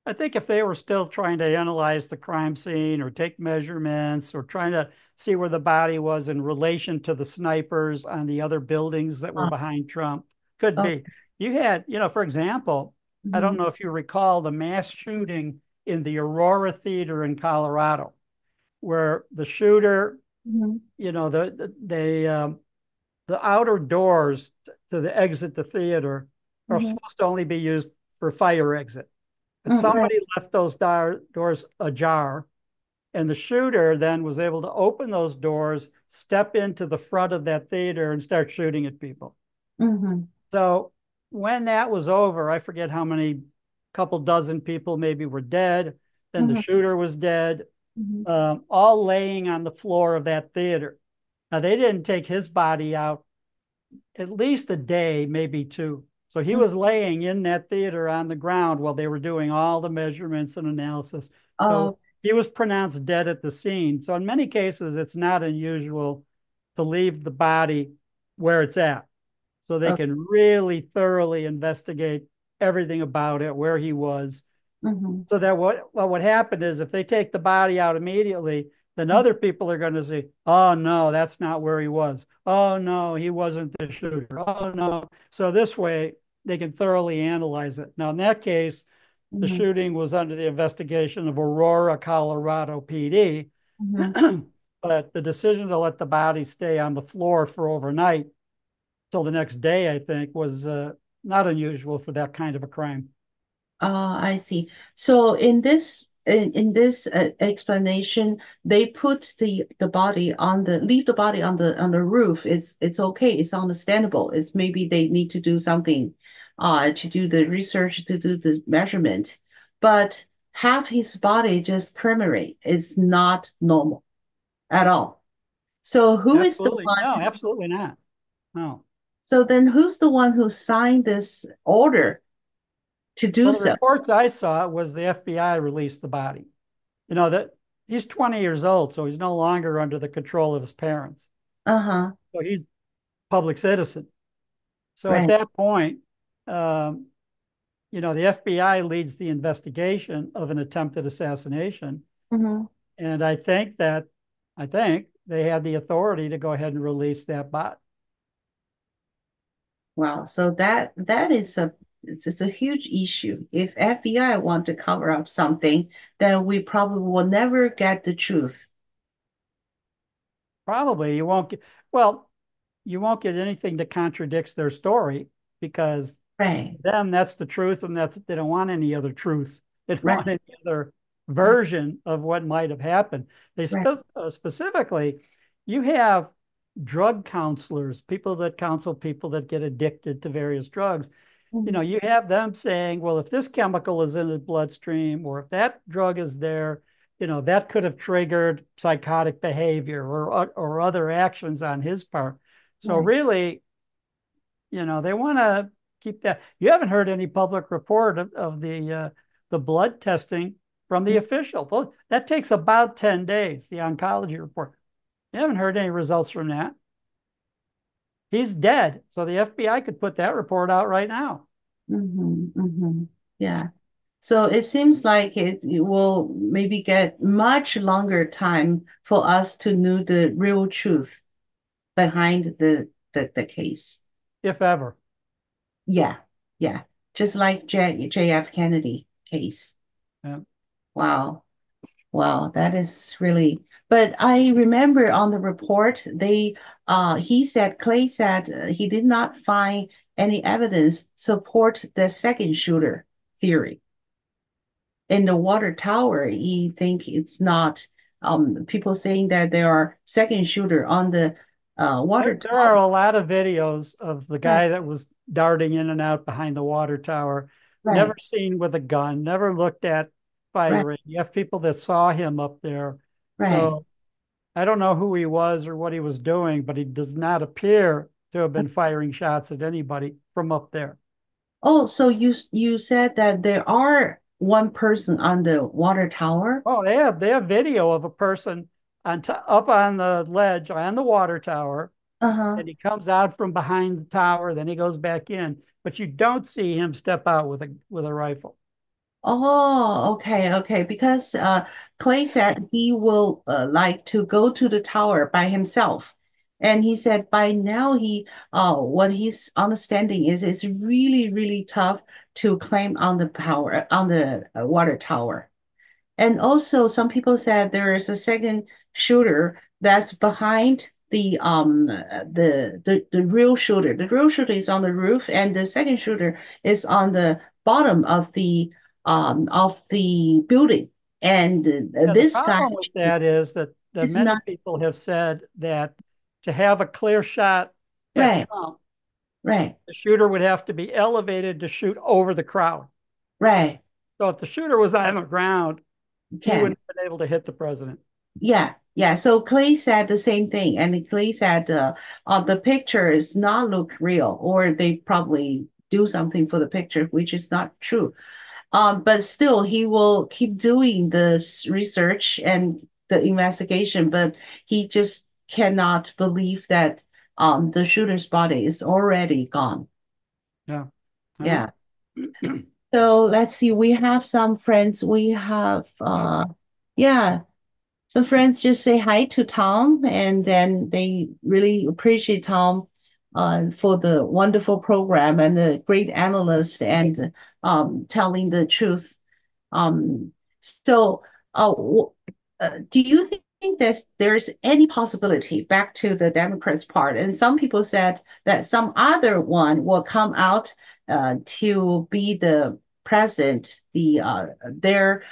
I think if they were still trying to analyze the crime scene or take measurements or trying to see where the body was in relation to the snipers on the other buildings that were Uh, behind Trump, could oh, be. You had, for example, I don't mhm, know if you recall the mass shooting in the Aurora Theater in Colorado, where the shooter, mhm, you know, the outer doors to the exit the theater are mhm, supposed to only be used for fire exit. But right. somebody left those doors ajar, and the shooter then was able to open those doors, step into the front of that theater, and start shooting at people. Mhm, So when that was over, I forget how many, couple dozen people maybe were dead. Then the mhm, shooter was dead, mhm, all laying on the floor of that theater. Now, they didn't take his body out at least a day, maybe two. So he mhm. was laying in that theater on the ground while they were doing all the measurements and analysis. So Oh, he was pronounced dead at the scene. So in many cases, it's not unusual to leave the body where it's at so they oh, can really thoroughly investigate everything about it, where he was, mhm, so that what would happen is if they take the body out immediately, then other people are going to say, oh no, that's not where he was. Oh no, he wasn't the shooter. Oh no. So this way they can thoroughly analyze it. Now, in that case, the mhm, shooting was under the investigation of Aurora, Colorado PD. mhm. But the decision to let the body stay on the floor for overnight till the next day, I think, was not unusual for that kind of a crime. I see. So in this explanation, they put the body on the leave the body on the roof. It's okay. It's understandable. It's maybe they need to do something, to do the research to do the measurement, but have his body just cremate is not normal at all. So who is the Absolutely. one? No, absolutely not. No. So then who's the one who signed this order to do Well, the so? reports I saw was the FBI released the body. That he's 20 years old, so he's no longer under the control of his parents. Uh-huh. So he's a public citizen. So at Right. that point, um, the FBI leads the investigation of an attempted assassination. Mhm. And I think they had the authority to go ahead and release that bot. Wow. So that is it's a huge issue. If FBI want to cover up something, then we probably will never get the truth. Probably you won't get, well, you won't get anything that contradicts their story because Right, to them that's the truth, and that's they don't want any other truth. They don't want right, any other right, version of what might have happened. They right. specifically, you have drug counselors, people that counsel people that get addicted to various drugs. Mhm. You have them saying, well, if this chemical is in the bloodstream or if that drug is there, that could have triggered psychotic behavior or other actions on his part. So Right. really, they want to keep that. You haven't heard any public report of the blood testing from the official. Well, that takes about 10 days, the oncology report. You haven't heard any results from that. He's dead. So the FBI could put that report out right now. Yeah. So it seems like it will maybe get much longer time for us to know the real truth behind the case. If ever. Yeah, yeah. Just like JF Kennedy case. Yeah. Wow. Wow, that is really. But I remember on the report, Clay said he did not find any evidence support the second shooter theory. In the water tower, he think it's not people saying that there are second shooter on the water There are tower. a lot of videos of the Right, guy that was darting in and out behind the water tower, never right, seen with a gun, never looked at right, firing. You have people that saw him up there. right. So I don't know who he was or what he was doing, but he does not appear to have been firing shots at anybody from up there. Oh, so you said that there are one person on the water tower? Oh, they have video of a person up on the ledge on the water tower, Uh-huh. and he comes out from behind the tower, then he goes back in, but you don't see him step out with a rifle. Oh, okay, okay. Because Clay said he will like to go to the tower by himself. And he said by now what his understanding is it's really, really tough to climb on the power on the water tower. And also, some people said there is a second shooter that's behind the real shooter. The real shooter is on the roof, and the second shooter is on the bottom of the building. And Yeah, the this guy problem with that is that is many not people have said that to have a clear shot at right, Trump, right, the shooter would have to be elevated to shoot over the crowd. right. So if the shooter was on the ground, You he can. wouldn't have been able to hit the president. Yeah, yeah. So Clay said the same thing, and Clay said the picture is not look real, or they probably do something for the picture, which is not true. But still, he will keep doing this research and the investigation, but he just cannot believe that the shooter's body is already gone. Yeah. Yeah. Yeah. So let's see. We have some friends. We have yeah. Some friends just say hi to Tom, and then they really appreciate Tom for the wonderful program and the great analyst and telling the truth. So, do you think that there's any possibility back to the Democrats' part? And some people said that some other one will come out to be the president, their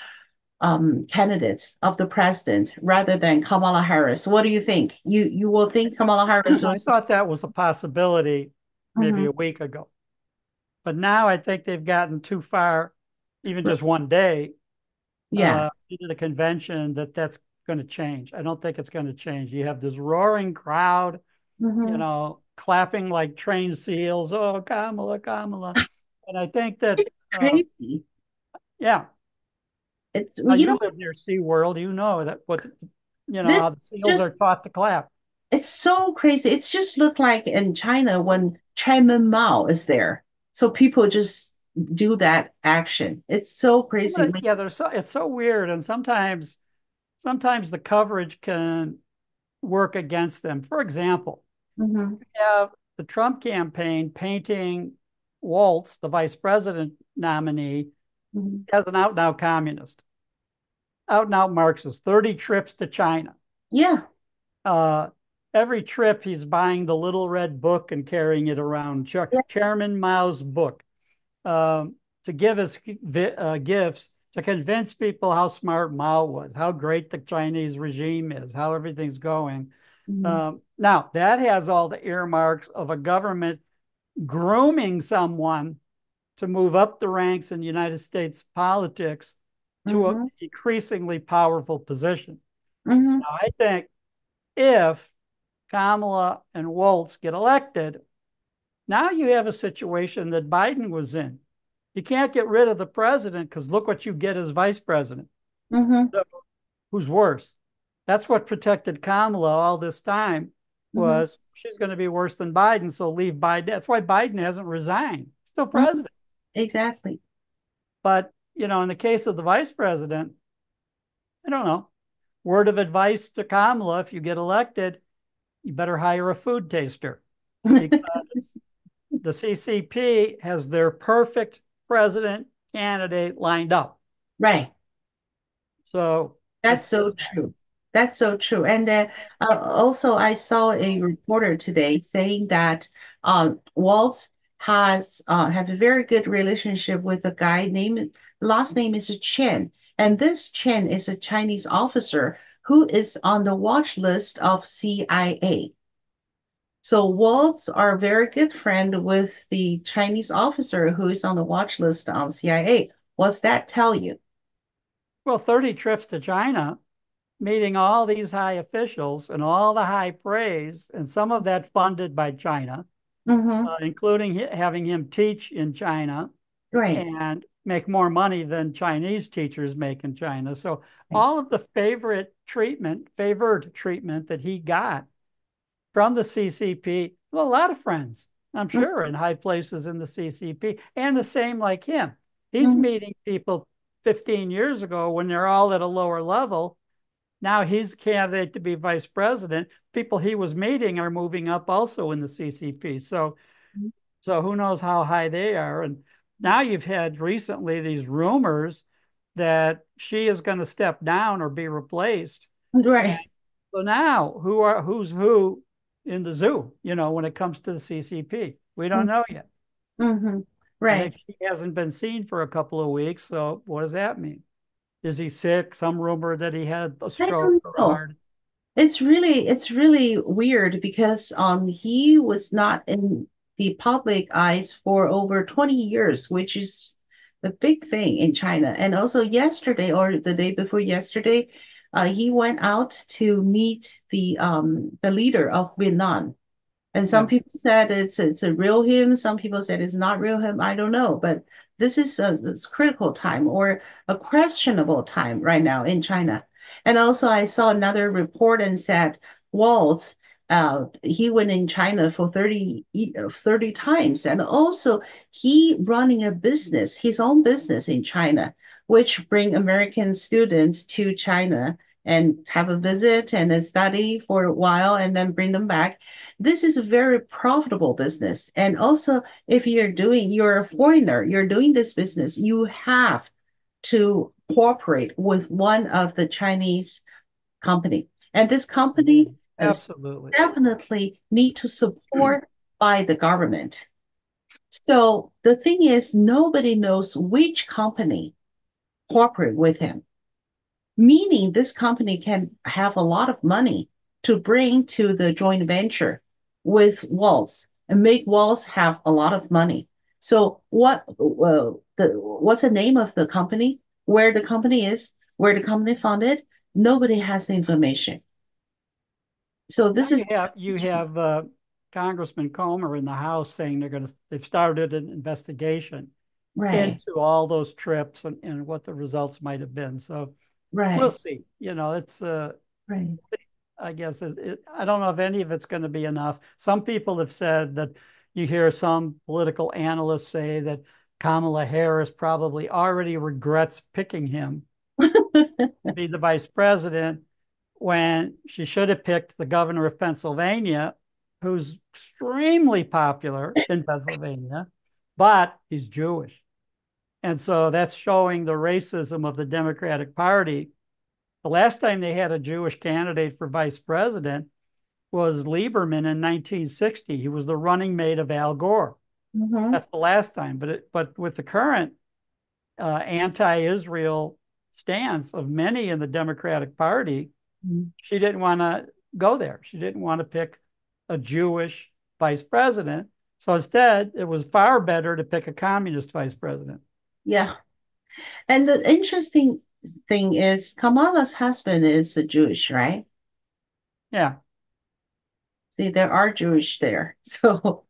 candidates of the president rather than Kamala Harris. What do you think? You will think Kamala Harris I was. thought that was a possibility maybe Mhm. a week ago. But now I think they've gotten too far, even just one day, Yeah. into the convention that's going to change. I don't think it's going to change. You have this roaring crowd, Hmm. clapping like trained seals. Oh, Kamala, Kamala. And I think that, Crazy. yeah, It's you you know live near SeaWorld, you know that this how the seals just are taught to clap. it's so crazy. It's just looked like in China when Chairman Mao is there. So people just do that action. It's so crazy. Yeah, it's so weird. And sometimes the coverage can work against them. For example, Mhm. you have the Trump campaign painting Waltz, the vice president nominee, Mhm. as an out and out communist, out and out Marxist, 30 trips to China. Yeah. Uh, every trip he's buying the little red book and carrying it around, Yeah. Chairman Mao's book, to give us gifts to convince people how smart Mao was, how great the Chinese regime is, how everything's going. Mhm. Now, that has all the earmarks of a government grooming someone to move up the ranks in United States politics to an Mhm. increasingly powerful position. Mhm. Now, I think if Kamala and Waltz get elected, now you have a situation that Biden was in. You can't get rid of the president because look what you get as vice president. Mhm. So who's worse? That's what protected Kamala all this time Mhm. was she's going to be worse than Biden, so leave Biden. That's why Biden hasn't resigned. Still Mhm. president. Exactly. But, in the case of the vice president, I don't know. Word of advice to Kamala, if you get elected, you better hire a food taster because the CCP has their perfect president candidate lined up. Right. So That's it's so just, true. That's so true. And then also, I saw a reporter today saying that Waltz has have a very good relationship with a guy named last name is Chen, and this Chen is a Chinese officer who is on the watch list of CIA. So Waltz are very good friend with the Chinese officer who is on the watch list on CIA. What's that tell you? well, 30 trips to China, meeting all these high officials and all the high praise, and some of that funded by China, Mm-hmm. including having him teach in China Right. and make more money than Chinese teachers make in China. So all of the favored treatment that he got from the CCP, well, a lot of friends, I'm sure, in high places in the CCP, and the same like him. He's Mm-hmm. meeting people 15 years ago when they're all at a lower level. Now he's a candidate to be vice president. People he was meeting are moving up also in the CCP. So who knows how high they are? And now you've had recently these rumors that she is going to step down or be replaced. And Right. so now who's who in the zoo, when it comes to the CCP? We don't know yet. Mm-hmm. I Right. think he hasn't been seen for a couple of weeks. So what does that mean? Is he sick? Some rumor that he had a I stroke don't or a know. heart. It's really weird because he was not in the public eyes for over 20 years, which is a big thing in China. And also yesterday or the day before yesterday, he went out to meet the leader of Vietnam. And some Yeah. people said it's a real him. Some people said it's not real him. I don't know, but this is it's critical time or a questionable time right now in China. And also, I saw another report and said Waltz, he went in China for 30 times, and also he running a business, his own business in China, which bring American students to China and have a visit and a study for a while and then bring them back. This is a very profitable business. And also, if you're a foreigner, you're doing this business, you have to cooperate with one of the Chinese company. And this company Absolutely. is Absolutely. definitely need to support by the government. So the thing is, nobody knows which company cooperate with him, meaning this company can have a lot of money to bring to the joint venture with Walls and make Walls have a lot of money. So what's the name of the company? Where the company is? Where the company funded? Nobody has the information. So Now this is you have Congressman Comer in the House saying they've started an investigation right, into all those trips and what the results might have been. So we'll right, see. It's right. I guess I don't know if any of it's going to be enough. Some people have said that you hear some political analysts say that Kamala Harris probably already regrets picking him to be the vice president when she should have picked the governor of Pennsylvania, who's extremely popular in Pennsylvania, but he's Jewish. And so that's showing the racism of the Democratic Party. The last time they had a Jewish candidate for vice president was Lieberman in 1960. He was the running mate of Al Gore. Mm-hmm. That's the last time. But with the current anti-Israel stance of many in the Democratic Party, she didn't want to go there. She didn't want to pick a Jewish vice president. So instead, it was far better to pick a communist vice president. Yeah. And the interesting thing is Kamala's husband is a Jewish, right? Yeah. See, there are Jewish there. So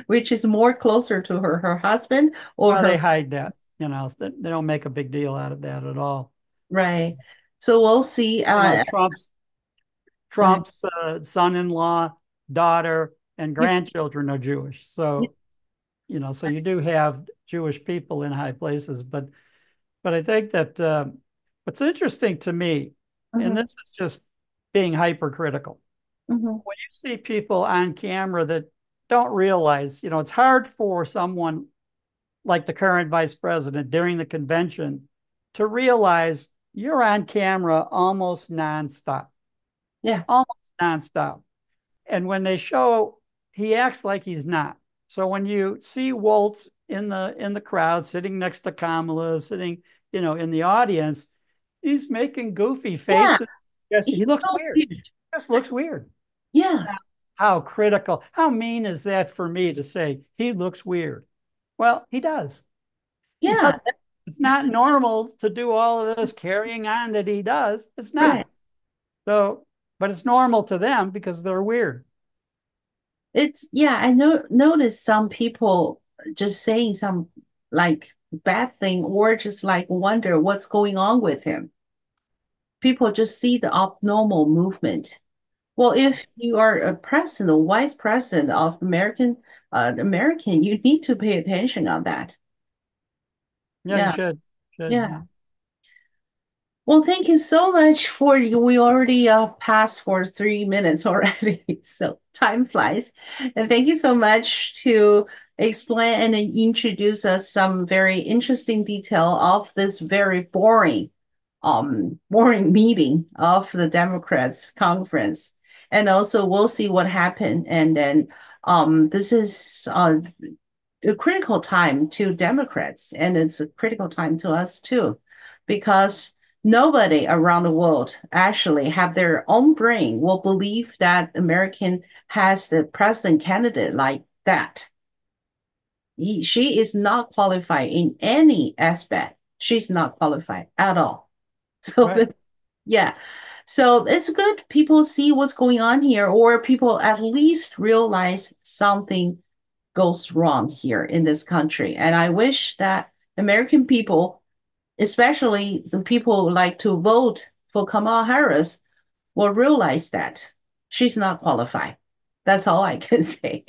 which is more closer to her husband or Well, they her hide that. They don't make a big deal out of that at all. right. So we'll see. You know, Trump's Go ahead. Trump's son-in-law, daughter, and You- grandchildren are Jewish. So, so you do have Jewish people in high places, but I think that what's interesting to me, and Mhm, this is just being hypercritical, mhm. when you see people on camera that don't realize, it's hard for someone like the current vice president during the convention to realize you're on camera almost nonstop, Yeah, almost nonstop. And when they show, he acts like he's not. So when you see Waltz in the crowd, sitting next to Kamala, sitting, in the audience, he's making goofy yeah. faces. Yes, He's he looks so weird. huge. Just looks weird. Yeah, How critical, how mean is that for me to say he looks weird? Well, he does. He does. yeah. It's not normal to do all of this carrying on that he does. It's Right. not. So, but it's normal to them because they're weird. It's yeah. I noticed some people just saying some like bad thing or just like wonder what's going on with him. People just see the abnormal movement. Well, if you are a president or vice president of American, you need to pay attention on that. Yeah, you Yeah, should. Should. yeah. Yeah. Well, thank you so much for you. We already passed for 3 minutes already, so time flies. And thank you so much to explain and introduce us some very interesting detail of this very boring meeting of the Democrats conference. And also, we'll see what happened. And then, this is a critical time to Democrats, and it's a critical time to us too, because nobody around the world actually have their own brain will believe that American has the president candidate like that. She is not qualified in any aspect. She's not qualified at all. So Right. yeah. So it's good people see what's going on here, or people at least realize something goes wrong here in this country. And I wish that American people, especially some people who like to vote for Kamala Harris, will realize that she's not qualified. That's all I can say.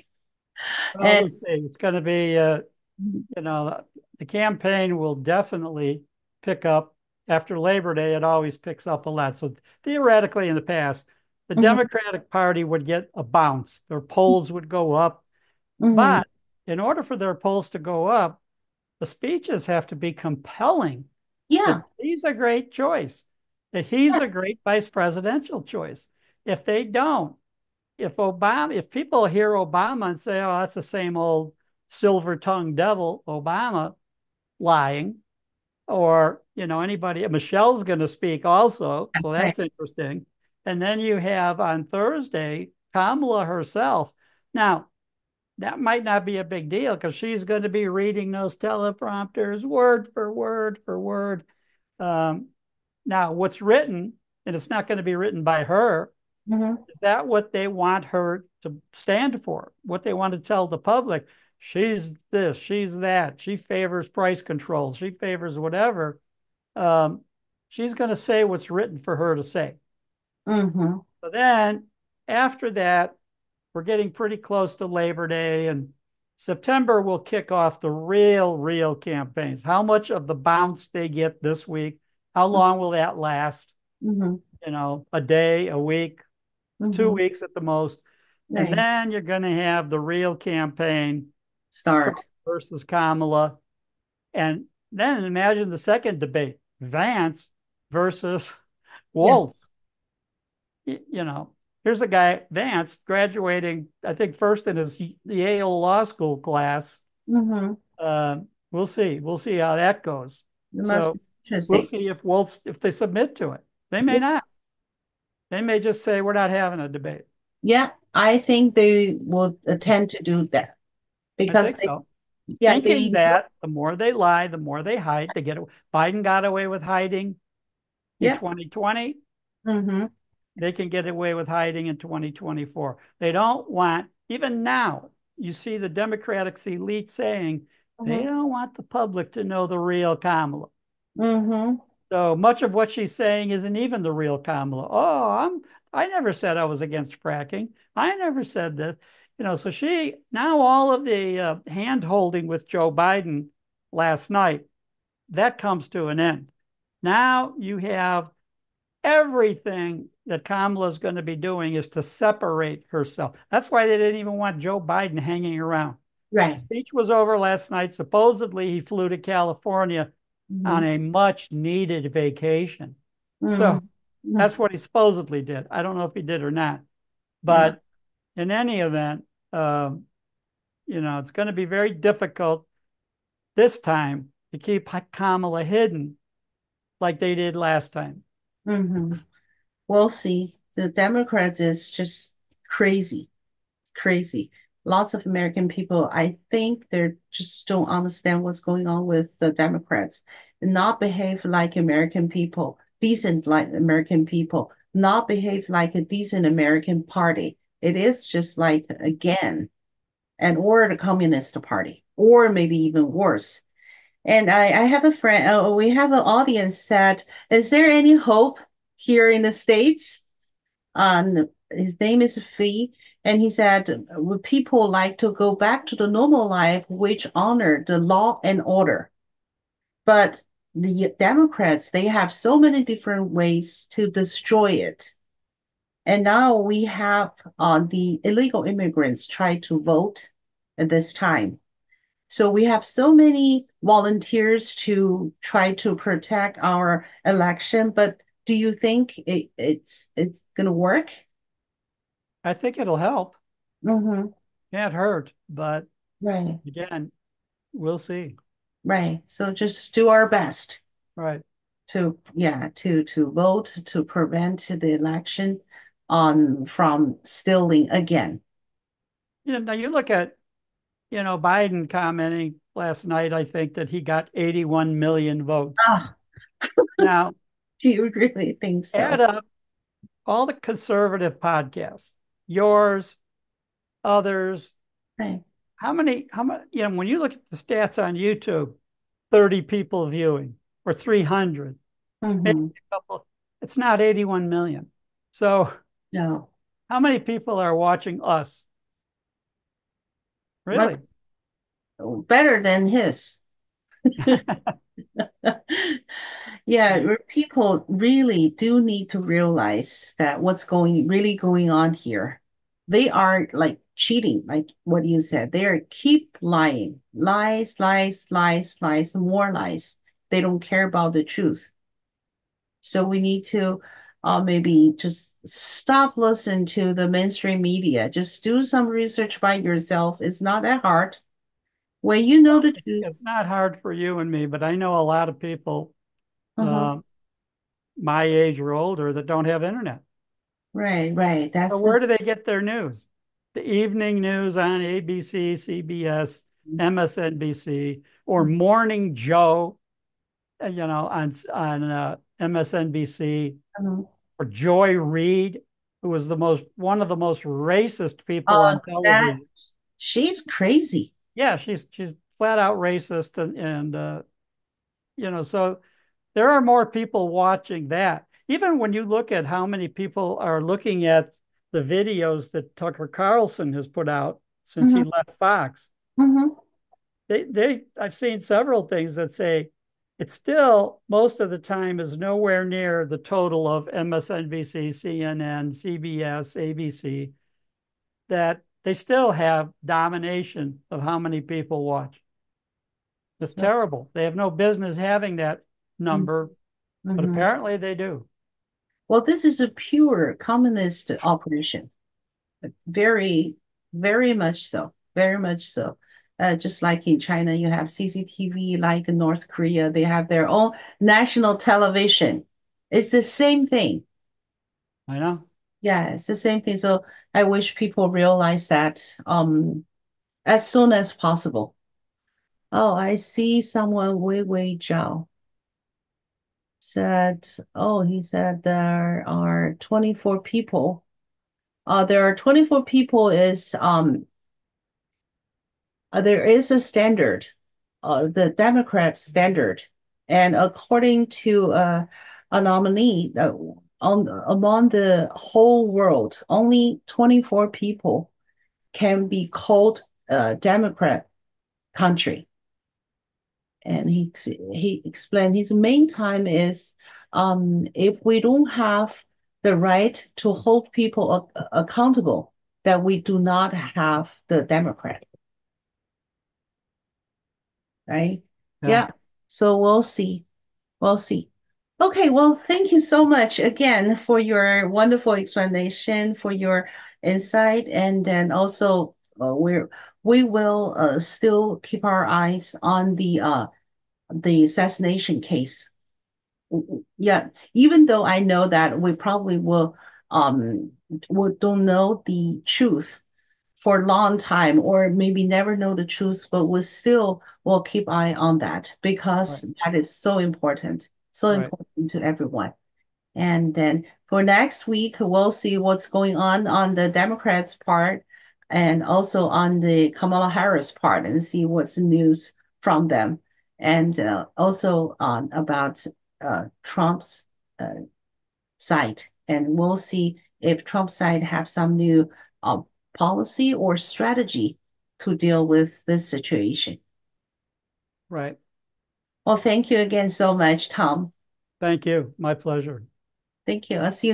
Well, And we'll see. It's going to be, you know, the campaign will definitely pick up after Labor Day. It always picks up a lot. So theoretically, in the past, the mhm, Democratic Party would get a bounce. Their polls would go up. mhm. But in order for their polls to go up, the speeches have to be compelling that Yeah, he's a great choice, that he's a great vice presidential choice. If they don't, if people hear Obama and say, oh, that's the same old silver-tongued devil, Obama lying, or, anybody, Michelle's going to speak also. So right. that's interesting. And then you have on Thursday, Kamala herself. Now, that might not be a big deal because she's going to be reading those teleprompters word for word for word. Um, Now, what's written, and it's not going to be written by her, Mhm. is that what they want her to stand for? What they want to tell the public? She's this, she's that. She favors price control. She favors whatever. Um, she's going to say what's written for her to say. Mhm. So then, after that, we're getting pretty close to Labor Day, and September will kick off the real campaigns. How much of the bounce they get this week? How long will that last? Mhm. A day, a week, two Mhm. weeks at the most. And Right. then you're going to have the real campaign, Trump Start. versus Kamala. And then imagine the second debate, Vance versus Yeah. Waltz. You know, Here's a guy, Vance, graduating, I think, first in his Yale Law School class. Mm-hmm. Uh, we'll see. We'll see how that goes. It must So be we'll interesting. see if they submit to it. They may Yeah, not. They may just say we're not having a debate. yeah, I think they will tend to do that I because think so. yeah, Thinking that the more they lie, the more they hide. They get Biden got away with hiding in yeah, 2020. mm-hmm, They can get away with hiding in 2024. They don't want, even now, you see the Democratic elite saying they mm-hmm, don't want the public to know the real Kamala. mm-hmm, So much of what she's saying isn't even the real Kamala. Oh, I never said I was against fracking. I never said that. So she now all of the hand holding with Joe Biden last night, that comes to an end. Now you have everything that Kamala is going to be doing is to separate herself. That's why they didn't even want Joe Biden hanging around. right, Speech was over last night. Supposedly, he flew to California mm-hmm, on a much needed vacation. So mm-hmm, that's what he supposedly did. I don't know if he did or not. yeah, But in any event, it's going to be very difficult this time to keep Kamala hidden like they did last time. mm-hmm. We'll see. The Democrats is just crazy. It's crazy. Lots of American people, I think they just don't understand what's going on with the Democrats. Not behave like American people, decent like American people, not behave like a decent American party. It is just like, again, and or the Communist Party, or maybe even worse. And I have a friend, we have an audience said, is there any hope here in the States? His name is Fee, and he said, would people like to go back to the normal life which honor the law and order? But the Democrats, they have so many different ways to destroy it. And now we have the illegal immigrants try to vote at this time. So we have so many volunteers to try to protect our election, but do you think it's going to work? I think it'll help. Mm-hmm. Can't hurt. But Right, again, we'll see. right. So just do our best Right. to, yeah, to vote to prevent the election from stealing again. Now you look at, Biden commenting last night, I think that he got 81 million votes. Ah, Now, do you really think add so? up all the conservative podcasts, yours, others. Right. How many, when you look at the stats on YouTube, 30 people viewing or 300, maybe Mm-hmm. a couple, it's not 81 million. So No, how many people are watching us? but Really? better than his. Yeah, Yeah. people really do need to realize that what's really going on here. They are like cheating, like what you said. They are keep lying, lies, lies, lies, lies, more lies. They don't care about the truth. So we need to maybe just stop listening to the mainstream media. Just do some research by yourself. It's not that hard. When you know Well, the it's, truth. it's not hard for you and me, but I know a lot of people Uh-huh. uh, my age or older that don't have internet. Right, right. So That's the where do they get their news? The evening news on ABC, CBS, MSNBC, or Morning Joe, on MSNBC, uh-huh. or Joy Reid, who was one of the most racist people Uh, on that television. she's crazy. Yeah, she's flat out racist, so there are more people watching that. Even when you look at how many people are looking at the videos that Tucker Carlson has put out since he Hmm. left Fox, Hmm. I've seen several things that say it still most of the time is nowhere near the total of MSNBC, CNN, CBS, ABC, that they still have domination of how many people watch. It's So, terrible. They have no business having that number, but mm-hmm. apparently they do. Well, this is a pure communist operation. Very, very much so. Very much so. Just like in China, you have CCTV, like in North Korea, they have their own national television. It's the same thing. I know. Yeah, it's the same thing. So I wish people realize that as soon as possible. Oh, I see someone, Wei Wei Zhao, said, oh, he said there are 24 people. There are 24 people there is a standard, the Democrat standard, and according to a nominee among the whole world, only 24 people can be called a Democrat country. And he explained his main time is if we don't have the right to hold people accountable, that we do not have the Democrat, right? Yeah. Yeah. So we'll see. We'll see. Okay, well, thank you so much again for your wonderful explanation, for your insight, and then also we will still keep our eyes on the assassination case. Yeah, even though I know that we probably will don't know the truth for a long time or maybe never know the truth, but we still will keep eye on that because Right. that is so Right. important to everyone. And then for next week, we'll see what's going on the Democrats' part and also on the Kamala Harris part and see what's the news from them. And also about Trump's uh, side. And we'll see if Trump's side have some new uh, policy or strategy to deal with this situation. Right. Well, thank you again so much, Tom. Thank you. My pleasure. Thank you. I'll see you next